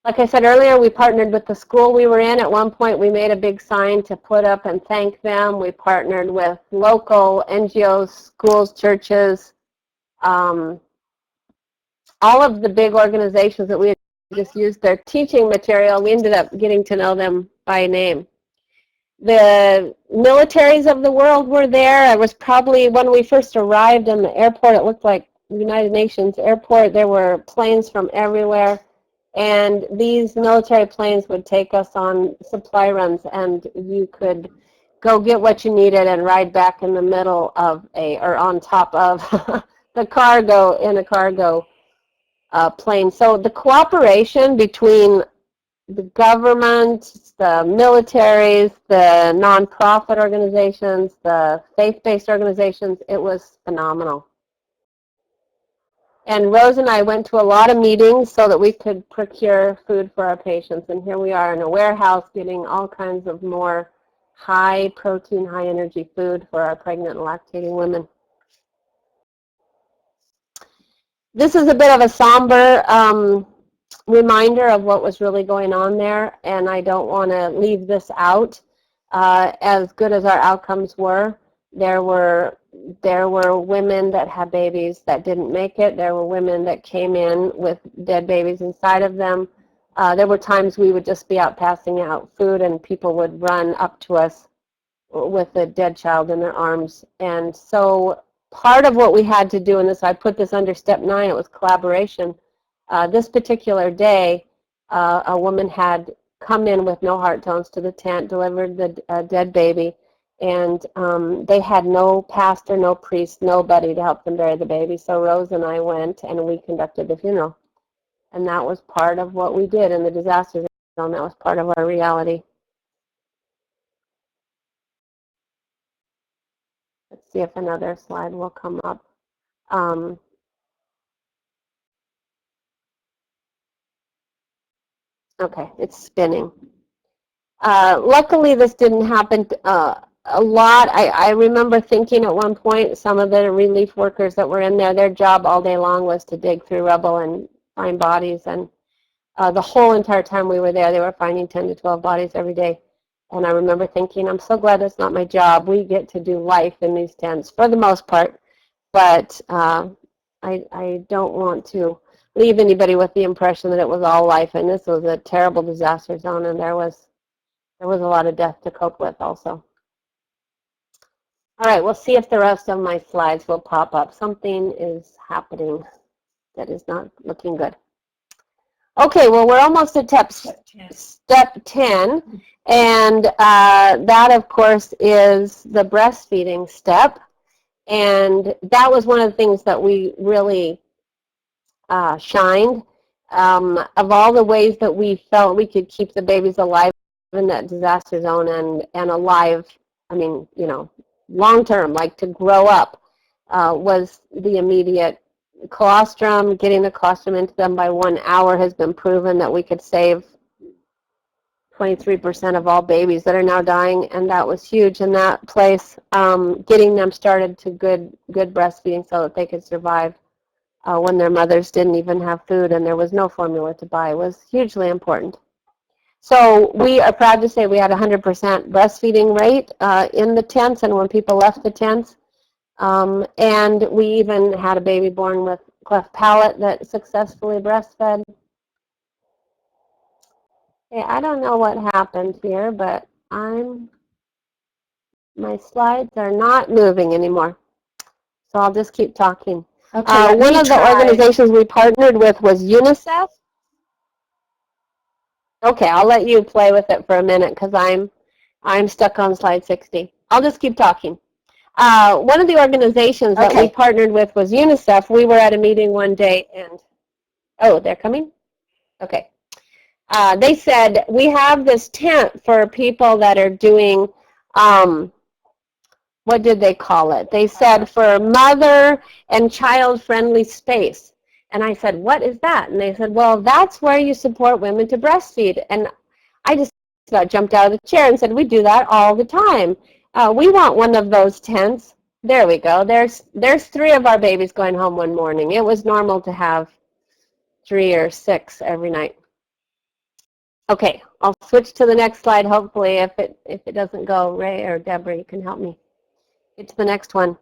Like I said earlier, we partnered with the school we were in. At one point, we made a big sign to put up and thank them. We partnered with local NGOs, schools, churches, all of the big organizations that we had just used their teaching material. We ended up getting to know them by name. The militaries of the world were there. It was probably when we first arrived in the airport, it looked like United Nations airport. There were planes from everywhere. And these military planes would take us on supply runs, and you could go get what you needed and ride back in the middle of or on top of the cargo in a cargo plane. So the cooperation between the government, the militaries, the nonprofit organizations, the faith-based organizations, it was phenomenal. And Rose and I went to a lot of meetings so that we could procure food for our patients. And here we are in a warehouse getting all kinds of more high protein, high energy food for our pregnant and lactating women. This is a bit of a somber reminder of what was really going on there, and I don't want to leave this out. As good as our outcomes were, there were women that had babies that didn't make it. There were women that came in with dead babies inside of them. There were times we would just be out passing out food and people would run up to us with a dead child in their arms. And so part of what we had to do in this, I put this under step 9, it was collaboration. This particular day, a woman had come in with no heart tones to the tent, delivered the dead baby, and they had no pastor, no priest, nobody to help them bury the baby. So Rose and I went and we conducted the funeral. And that was part of what we did in the disaster zone. That was part of our reality. Let's see if another slide will come up. Okay, it's spinning. Luckily, this didn't happen a lot. I remember thinking at one point, some of the relief workers that were in there, their job all day long was to dig through rubble and find bodies. And the whole entire time we were there, they were finding 10 to 12 bodies every day. And I remember thinking, I'm so glad that's not my job. We get to do life in these tents for the most part. But I don't want to leave anybody with the impression that it was all life. And this was a terrible disaster zone, and there was a lot of death to cope with also. All right, we'll see if the rest of my slides will pop up. Something is happening that is not looking good. Okay, well, we're almost at step 10, and that, of course, is the breastfeeding step. And that was one of the things that we really shined. Of all the ways that we felt we could keep the babies alive in that disaster zone and alive, I mean, you know, long term, like to grow up, was the immediate colostrum. Getting the colostrum into them by 1 hour has been proven that we could save 23% of all babies that are now dying, and that was huge in that place. Getting them started to good breastfeeding so that they could survive when their mothers didn't even have food and there was no formula to buy was hugely important. So we are proud to say we had 100% breastfeeding rate in the tents and when people left the tents. And we even had a baby born with cleft palate that successfully breastfed. Okay, I don't know what happened here, but my slides are not moving anymore. So I'll just keep talking. Okay, one of the organizations we partnered with was UNICEF. Okay, I'll let you play with it for a minute because I'm stuck on slide 60. I'll just keep talking. One of the organizations that we partnered with was UNICEF. We were at a meeting one day and, oh, they're coming? Okay. They said, we have this tent for people that are doing, what did they call it? They said for mother and child-friendly space. And I said, what is that? And they said, well, that's where you support women to breastfeed. And I just about jumped out of the chair and said, we do that all the time. We want one of those tents. There we go. There's 3 of our babies going home one morning. It was normal to have 3 or 6 every night. Okay, I'll switch to the next slide. Hopefully, if it doesn't go, Ray or Deborah, you can help me. Get to the next one.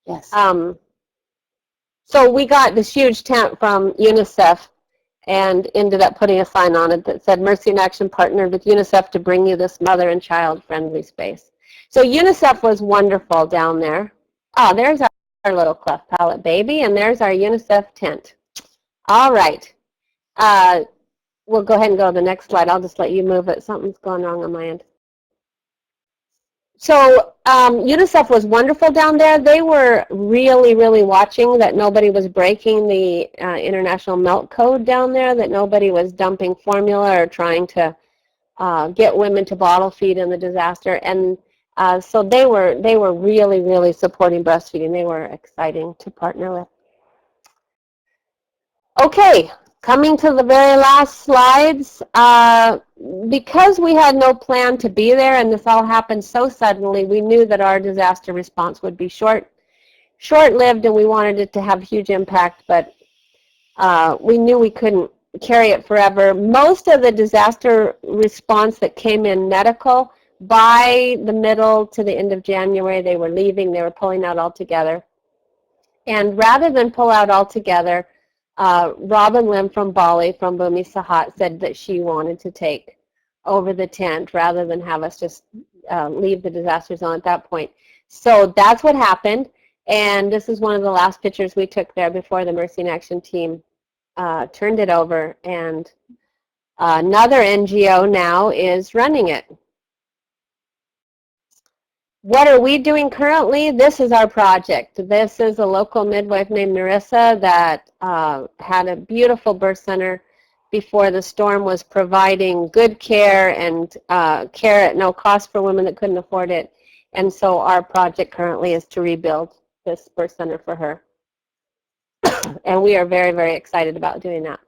Yes. So we got this huge tent from UNICEF, and ended up putting a sign on it that said, Mercy in Action partnered with UNICEF to bring you this mother and child friendly space. So UNICEF was wonderful down there. Oh, there's our little cleft palate baby, and there's our UNICEF tent. All right. We'll go ahead and go to the next slide. I'll just let you move it. Something's going wrong on my end. So UNICEF was wonderful down there. They were really, really watching that nobody was breaking the international milk code down there, that nobody was dumping formula or trying to get women to bottle feed in the disaster. And so they were really, really supporting breastfeeding. They were exciting to partner with. Okay, coming to the very last slides. Because we had no plan to be there and this all happened so suddenly, we knew that our disaster response would be short-lived, and we wanted it to have huge impact, but we knew we couldn't carry it forever. Most of the disaster response that came in medical, by the middle to the end of January, they were leaving, they were pulling out altogether. And rather than pull out altogether, Robin Lim from Bali, from Bumi Sahat, said that she wanted to take over the tent rather than have us just leave the disaster zone at that point. So that's what happened, and this is one of the last pictures we took there before the Mercy in Action team turned it over, and another NGO now is running it. What are we doing currently? This is our project. This is a local midwife named Narissa that had a beautiful birth center before the storm, was providing good care and care at no cost for women that couldn't afford it. And so our project currently is to rebuild this birth center for her. And we are very, very excited about doing that.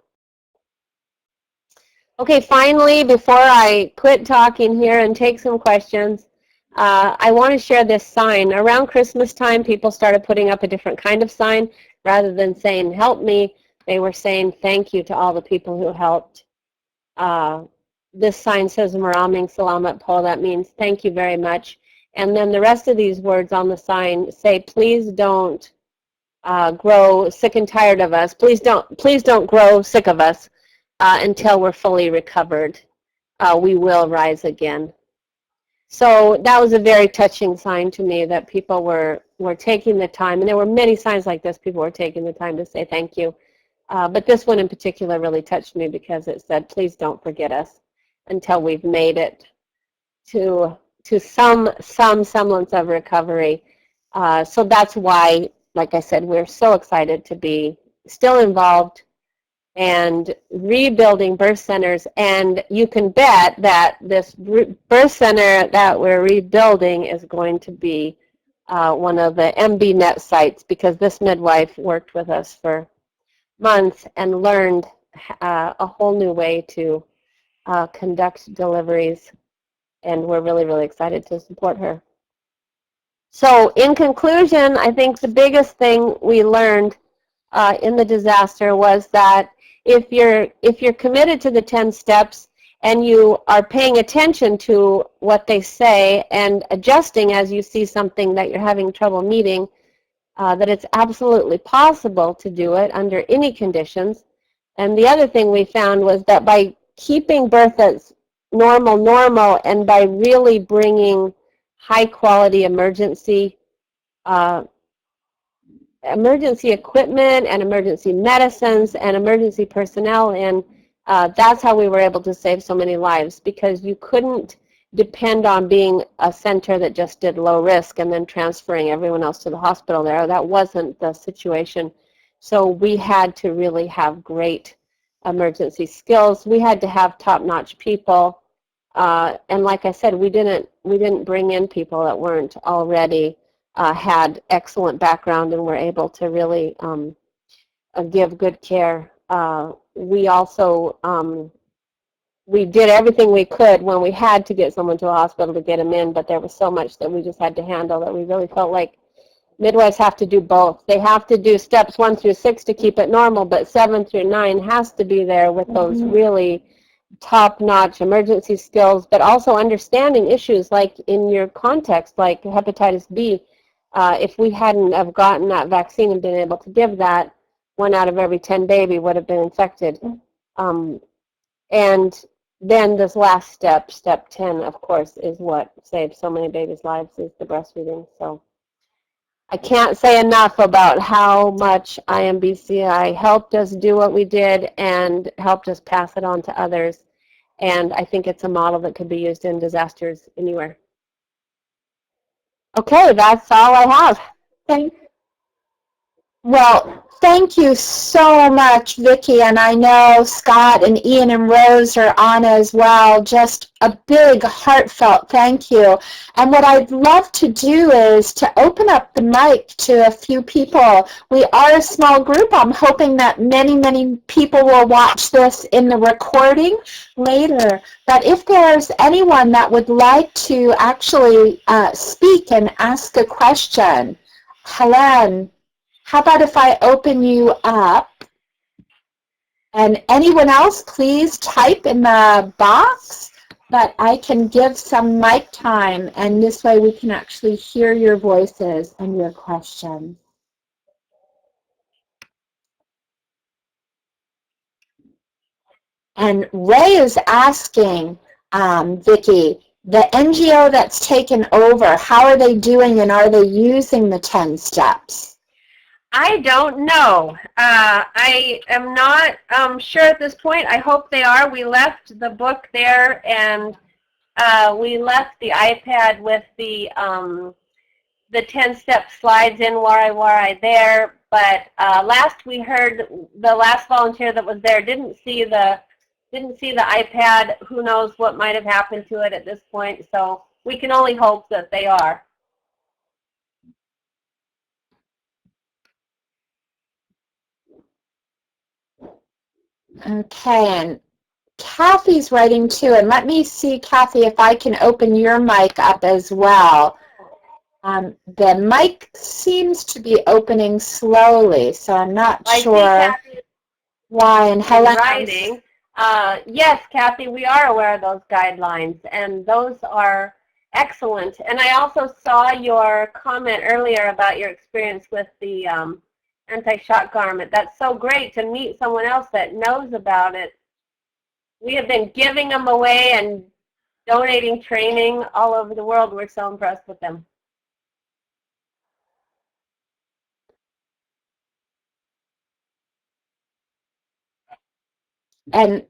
Okay, finally, before I quit talking here and take some questions, I want to share this sign. Around Christmas time, people started putting up a different kind of sign. Rather than saying, help me, they were saying thank you to all the people who helped. This sign says, Maraming Salamat Po. That means thank you very much. And then the rest of these words on the sign say, please don't grow sick and tired of us. Please don't grow sick of us until we're fully recovered. We will rise again. So that was a very touching sign to me, that people were taking the time, and there were many signs like this. People were taking the time to say thank you. But this one in particular really touched me because it said, please don't forget us until we've made it to some semblance of recovery. So that's why, like I said, we're so excited to be still involved and rebuilding birth centers. And you can bet that this birth center that we're rebuilding is going to be one of the MBNet sites, because this midwife worked with us for months and learned a whole new way to conduct deliveries. And we're really, really excited to support her. So in conclusion, I think the biggest thing we learned in the disaster was that if you're committed to the 10 steps and you are paying attention to what they say and adjusting as you see something that you're having trouble meeting, that it's absolutely possible to do it under any conditions. And the other thing we found was that by keeping birth as normal and by really bringing high quality emergency equipment and emergency medicines and emergency personnel in, that's how we were able to save so many lives, because you couldn't depend on being a center that just did low risk and then transferring everyone else to the hospital there. That wasn't the situation. So we had to really have great emergency skills. We had to have top-notch people. And like I said, we didn't bring in people that weren't already had excellent background and were able to really give good care. We also we did everything we could when we had to get someone to a hospital to get them in, but there was so much that we just had to handle that we really felt like midwives have to do both. They have to do steps 1 through 6 to keep it normal, but 7 through 9 has to be there with those really top-notch emergency skills, but also understanding issues like in your context, like hepatitis B. If we hadn't have gotten that vaccine and been able to give that, 1 out of every 10 baby would have been infected. And then this last step, step 10, of course, is what saves so many babies' lives, is the breastfeeding. So I can't say enough about how much IMBCI helped us do what we did and helped us pass it on to others. And I think it's a model that could be used in disasters anywhere. Okay, that's all I have. Well, thank you so much, Vicki, and I know Scott and Ian and Rose are on as well. Just a big, heartfelt thank you. And what I'd love to do is to open up the mic to a few people. We are a small group. I'm hoping that many, many people will watch this in the recording later. But if there's anyone that would like to actually speak and ask a question, Helen, how about if I open you up? And anyone else, please type in the box, but I can give some mic time, and this way we can actually hear your voices and your questions. And Ray is asking, Vicki, the NGO that's taken over, how are they doing, and are they using the 10 steps? I don't know. I am not sure at this point. I hope they are. We left the book there, and we left the iPad with the 10-step slides in Warai there. But last we heard, the last volunteer that was there didn't see the iPad. Who knows what might have happened to it at this point? So we can only hope that they are. Okay, and Kathy's writing too, and let me see, Kathy, if I can open your mic up as well. The mic seems to be opening slowly, so I'm not sure why. And Helen, writing. Yes, Kathy, we are aware of those guidelines, and those are excellent. And I also saw your comment earlier about your experience with the anti-shock garment. That's so great to meet someone else that knows about it. We have been giving them away and donating training all over the world. We're so impressed with them. And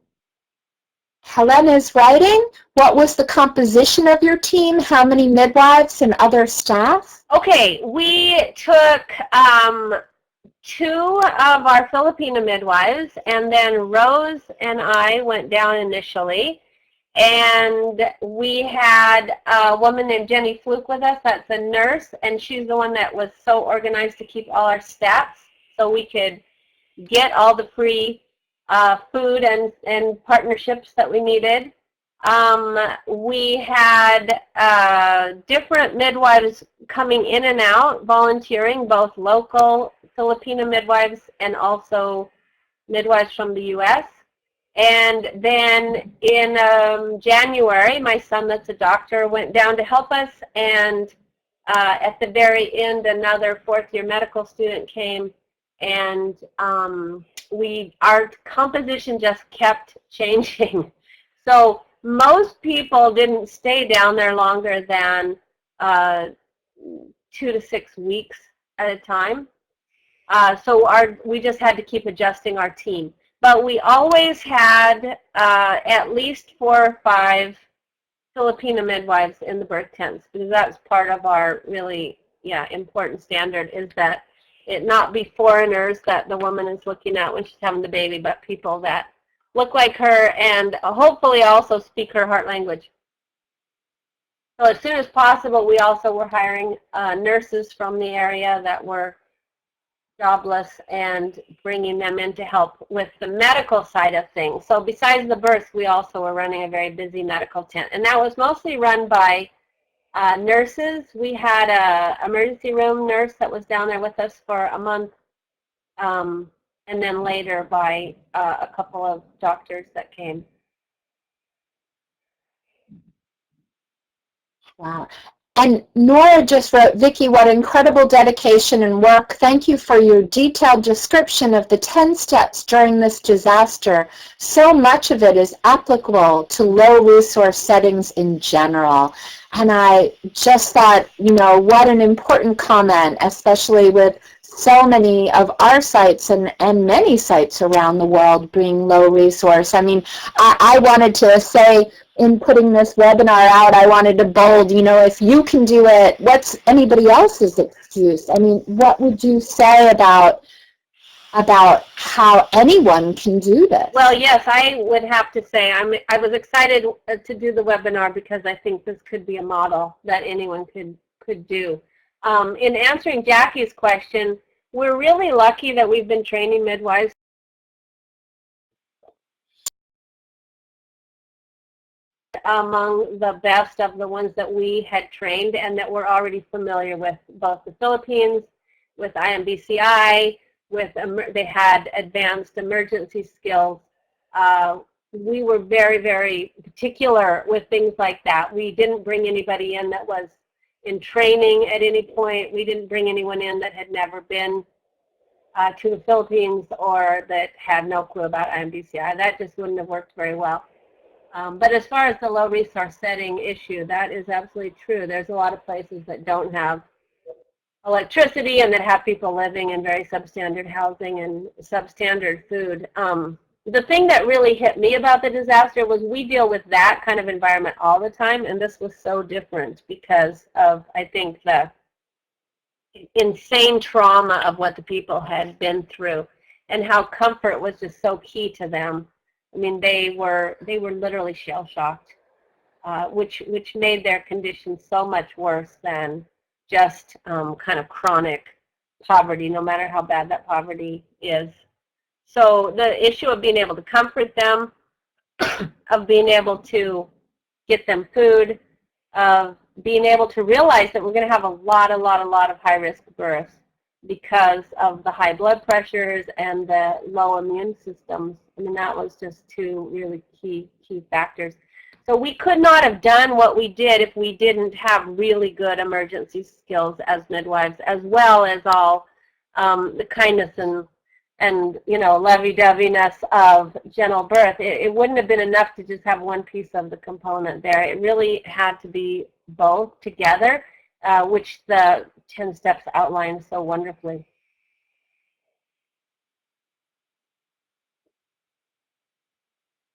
Helen is writing, what was the composition of your team? How many midwives and other staff? Okay, we took 2 of our Filipino midwives, and then Rose and I went down initially, and we had a woman named Jenny Fluke with us. That's a nurse, and she's the one that was so organized to keep all our stats so we could get all the free food and partnerships that we needed. We had different midwives coming in and out, volunteering, both local Filipino midwives and also midwives from the U.S. And then in January, my son that's a doctor went down to help us, and at the very end, another 4th-year medical student came, and our composition just kept changing. So most people didn't stay down there longer than 2 to 6 weeks at a time. So we just had to keep adjusting our team. But we always had at least 4 or 5 Filipino midwives in the birth tents, because that's part of our really important standard, is that it not be foreigners that the woman is looking at when she's having the baby, but people that look like her and hopefully also speak her heart language. So as soon as possible, we also were hiring nurses from the area that were jobless and bringing them in to help with the medical side of things. So besides the births, we also were running a very busy medical tent, and that was mostly run by nurses. We had an emergency room nurse that was down there with us for a month, and then later by a couple of doctors that came. Wow. And Nora just wrote, Vicki, what incredible dedication and work. Thank you for your detailed description of the 10 steps during this disaster. So much of it is applicable to low resource settings in general. And I just thought, you know, what an important comment, especially with so many of our sites and many sites around the world being low resource. I mean, I wanted to say, in putting this webinar out, I wanted to bold, you know, if you can do it, what's anybody else's excuse? I mean, what would you say about how anyone can do this? Well, yes, I would have to say I was excited to do the webinar because I think this could be a model that anyone could do. In answering Jackie's question, we're really lucky that we've been training midwives among the best of the ones that we had trained and that were already familiar with both the Philippines, with IMBCI, they had advanced emergency skills. We were very, very particular with things like that. We didn't bring anybody in that was in training at any point. We didn't bring anyone in that had never been to the Philippines or that had no clue about IMBCI. That just wouldn't have worked very well. But as far as the low resource setting issue, that is absolutely true. There's a lot of places that don't have electricity and that have people living in very substandard housing and substandard food. The thing that really hit me about the disaster was we deal with that kind of environment all the time, and this was so different because of, I think, the insane trauma of what the people had been through and how comfort was just so key to them. I mean, they were literally shell-shocked, which made their condition so much worse than just kind of chronic poverty, no matter how bad that poverty is. So the issue of being able to comfort them, of being able to get them food, of being able to realize that we're going to have a lot of high-risk births because of the high blood pressures and the low immune systems. I mean, that was just two really key factors. So we could not have done what we did if we didn't have really good emergency skills as midwives, as well as all the kindness and you know, lovey-doveyness of gentle birth. It wouldn't have been enough to just have one piece of the component there. It really had to be both together, which the 10 steps outline so wonderfully.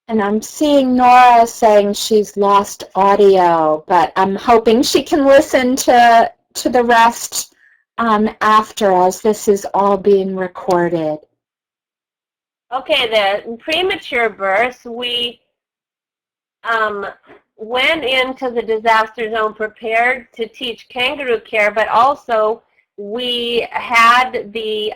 And I'm seeing Nora saying she's lost audio, but I'm hoping she can listen to the rest after, as this is all being recorded. Okay, the premature births, we went into the disaster zone prepared to teach kangaroo care, but also we had the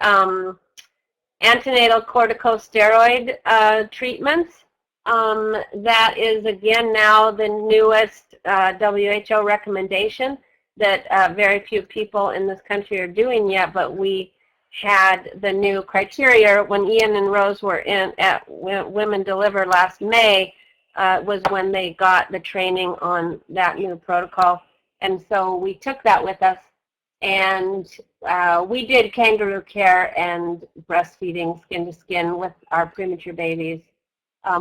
antenatal corticosteroid treatments. That is, again, now the newest WHO recommendation that very few people in this country are doing yet, but we had the new criteria when Ian and Rose were in at Women Deliver last May, was when they got the training on that new protocol. And so we took that with us, and we did kangaroo care and breastfeeding skin to skin with our premature babies.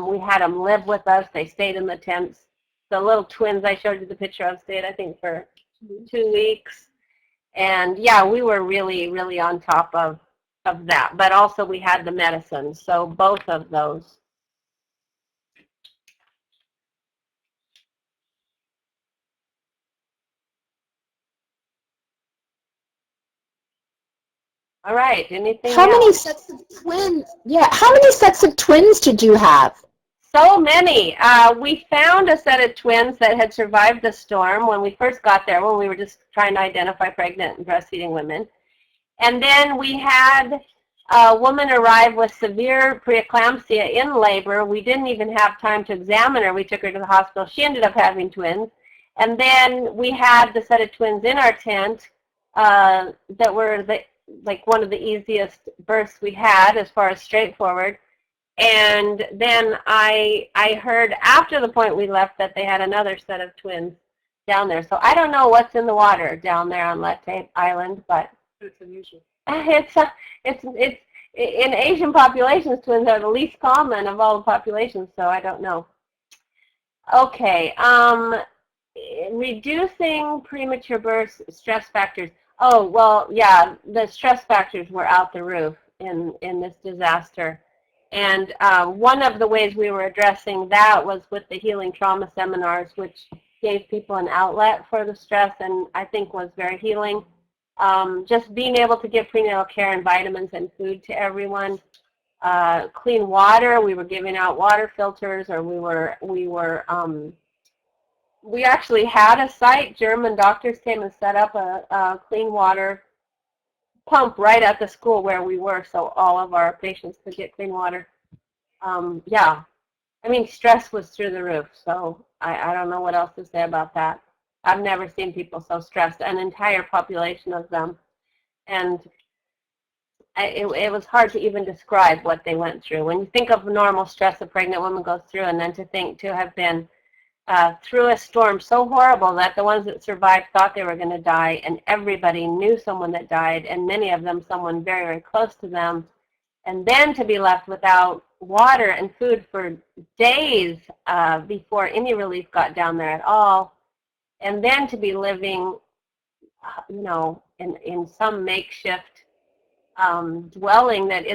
We had them live with us. They stayed in the tents. The little twins I showed you the picture of stayed, I think, for 2 weeks. And yeah, we were really, really on top of that. But also we had the medicine, so both of those. All right, anything else? How many sets of twins? Yeah, how many sets of twins did you have? So many. We found a set of twins that had survived the storm when we first got there, when we were just trying to identify pregnant and breastfeeding women. And then we had a woman arrive with severe preeclampsia in labor. We didn't even have time to examine her. We took her to the hospital. She ended up having twins. And then we had the set of twins in our tent that were like one of the easiest births we had as far as straightforward. And then I heard after the point we left that they had another set of twins down there. So I don't know what's in the water down there on Leyte Island, but It's unusual. it's in Asian populations, twins are the least common of all the populations, so I don't know. Okay, reducing premature births, stress factors. Oh, well, yeah, the stress factors were out the roof in this disaster. And one of the ways we were addressing that was with the healing trauma seminars, which gave people an outlet for the stress and I think was very healing. Just being able to give prenatal care and vitamins and food to everyone. Clean water, we were giving out water filters, or we actually had a site. German doctors came and set up a clean water pump right at the school where we were, so all of our patients could get clean water. Yeah, I mean, stress was through the roof, so I don't know what else to say about that. I've never seen people so stressed, an entire population of them, and it was hard to even describe what they went through. When you think of normal stress a pregnant woman goes through, and then to have been through a storm so horrible that the ones that survived thought they were going to die, and everybody knew someone that died, and many of them someone very, very close to them, and then to be left without water and food for days before any relief got down there at all, and then to be living, you know, in some makeshift dwelling that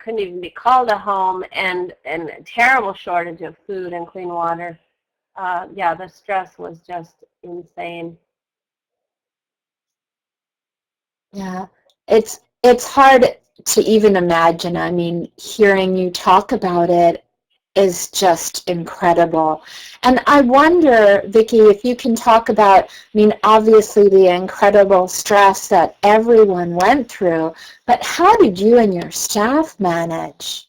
couldn't even be called a home, and a terrible shortage of food and clean water. Yeah, the stress was just insane. Yeah, it's hard to even imagine. I mean, hearing you talk about it is just incredible. And I wonder, Vicki, if you can talk about, I mean, obviously the incredible stress that everyone went through, but how did you and your staff manage?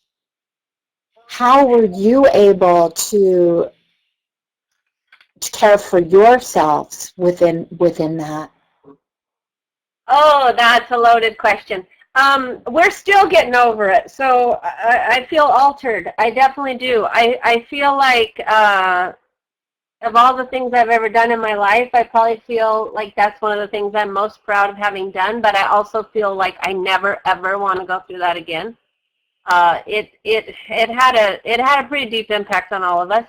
How were you able to care for yourselves within that? Oh, that's a loaded question. We're still getting over it, so I feel altered. I definitely do. I feel like of all the things I've ever done in my life, I probably feel like that's one of the things I'm most proud of having done, but I also feel like I never, ever want to go through that again. It had a pretty deep impact on all of us.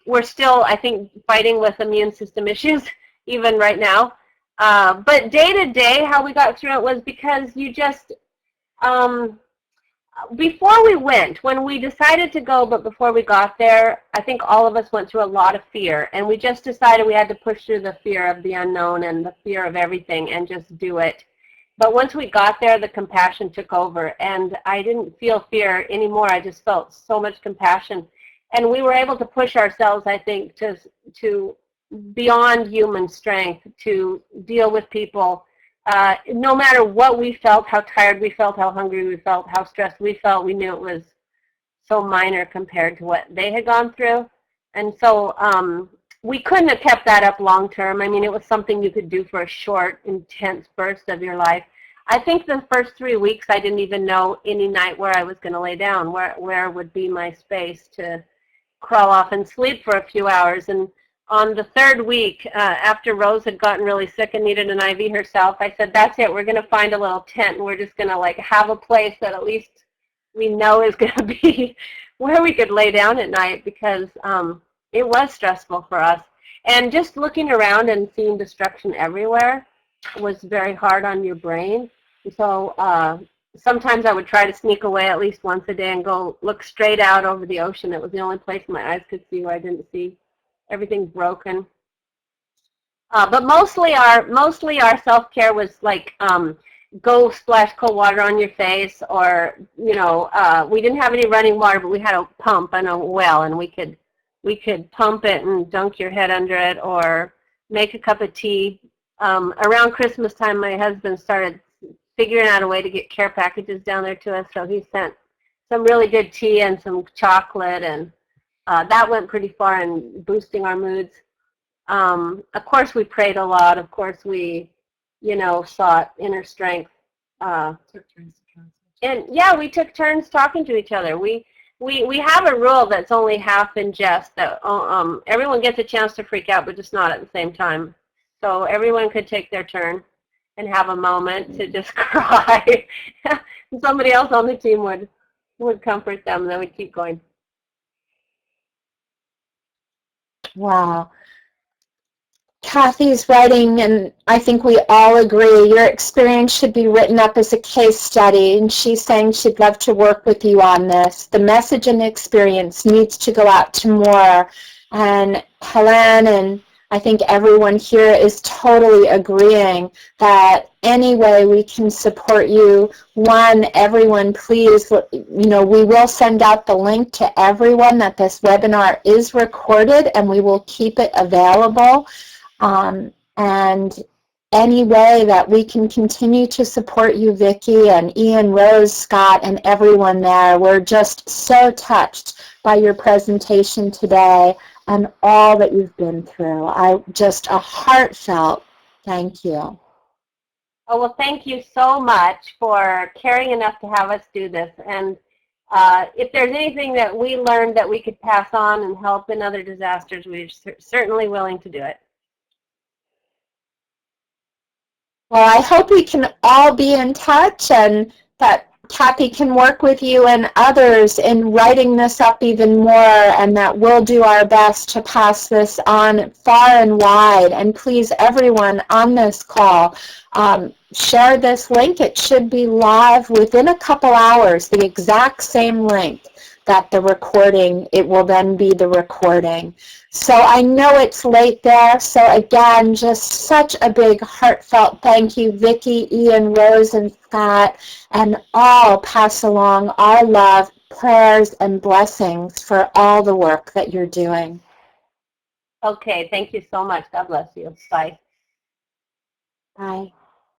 We're still, I think, fighting with immune system issues even right now. But day to day, how we got through it was because you just, before we went, when we decided to go, but before we got there, I think all of us went through a lot of fear, and we just decided we had to push through the fear of the unknown and the fear of everything and just do it. But once we got there, the compassion took over, and I didn't feel fear anymore. I just felt so much compassion, and we were able to push ourselves, I think, to beyond human strength to deal with people. No matter what we felt, how tired we felt, how hungry we felt, how stressed we felt, we knew it was so minor compared to what they had gone through. And so we couldn't have kept that up long term. I mean, it was something you could do for a short, intense burst of your life. I think the first 3 weeks, I didn't even know any night where I was going to lay down, where would be my space to crawl off and sleep for a few hours. And on the third week, after Rose had gotten really sick and needed an IV herself, I said, that's it, we're going to find a little tent, and we're just going to like have a place that at least we know is going to be where we could lay down at night, because it was stressful for us. And just looking around and seeing destruction everywhere was very hard on your brain. So sometimes I would try to sneak away at least once a day and go look straight out over the ocean. It was the only place my eyes could see where I didn't see everything broken. But mostly our self-care was like go splash cold water on your face, or we didn't have any running water, but we had a pump and a well, and we could pump it and dunk your head under it, or make a cup of tea. Around Christmas time, my husband started figuring out a way to get care packages down there to us, so he sent some really good tea and some chocolate, and that went pretty far in boosting our moods. Of course, we prayed a lot. Of course, we, sought inner strength. And yeah, we took turns talking to each other. we have a rule that's only half in jest, that everyone gets a chance to freak out, but just not at the same time. So everyone could take their turn and have a moment to just cry. And somebody else on the team would comfort them, and then we'd keep going. Wow. Kathy's writing, and I think we all agree, your experience should be written up as a case study, and she's saying she'd love to work with you on this. The message and experience needs to go out to more, and Helen and I think everyone here is totally agreeing that any way we can support you, one, everyone please, we will send out the link to everyone that this webinar is recorded, and we will keep it available. And any way that we can continue to support you, Vicki, and Ian, Rose, Scott, and everyone there. We're just so touched by your presentation today and all that you've been through. Just a heartfelt thank you. Oh, well, thank you so much for caring enough to have us do this. And if there's anything that we learned that we could pass on and help in other disasters, we're certainly willing to do it. Well, I hope we can all be in touch, and that Kathy can work with you and others in writing this up even more, and that we'll do our best to pass this on far and wide. And please, everyone on this call, share this link. It should be live within a couple hours, the exact same link that the recording, it will then be the recording. So I know it's late there, so again, just such a big heartfelt thank you, Vicki, Ian, Rose, and Scott, and all pass along our love, prayers, and blessings for all the work that you're doing. Okay, thank you so much. God bless you. Bye. Bye.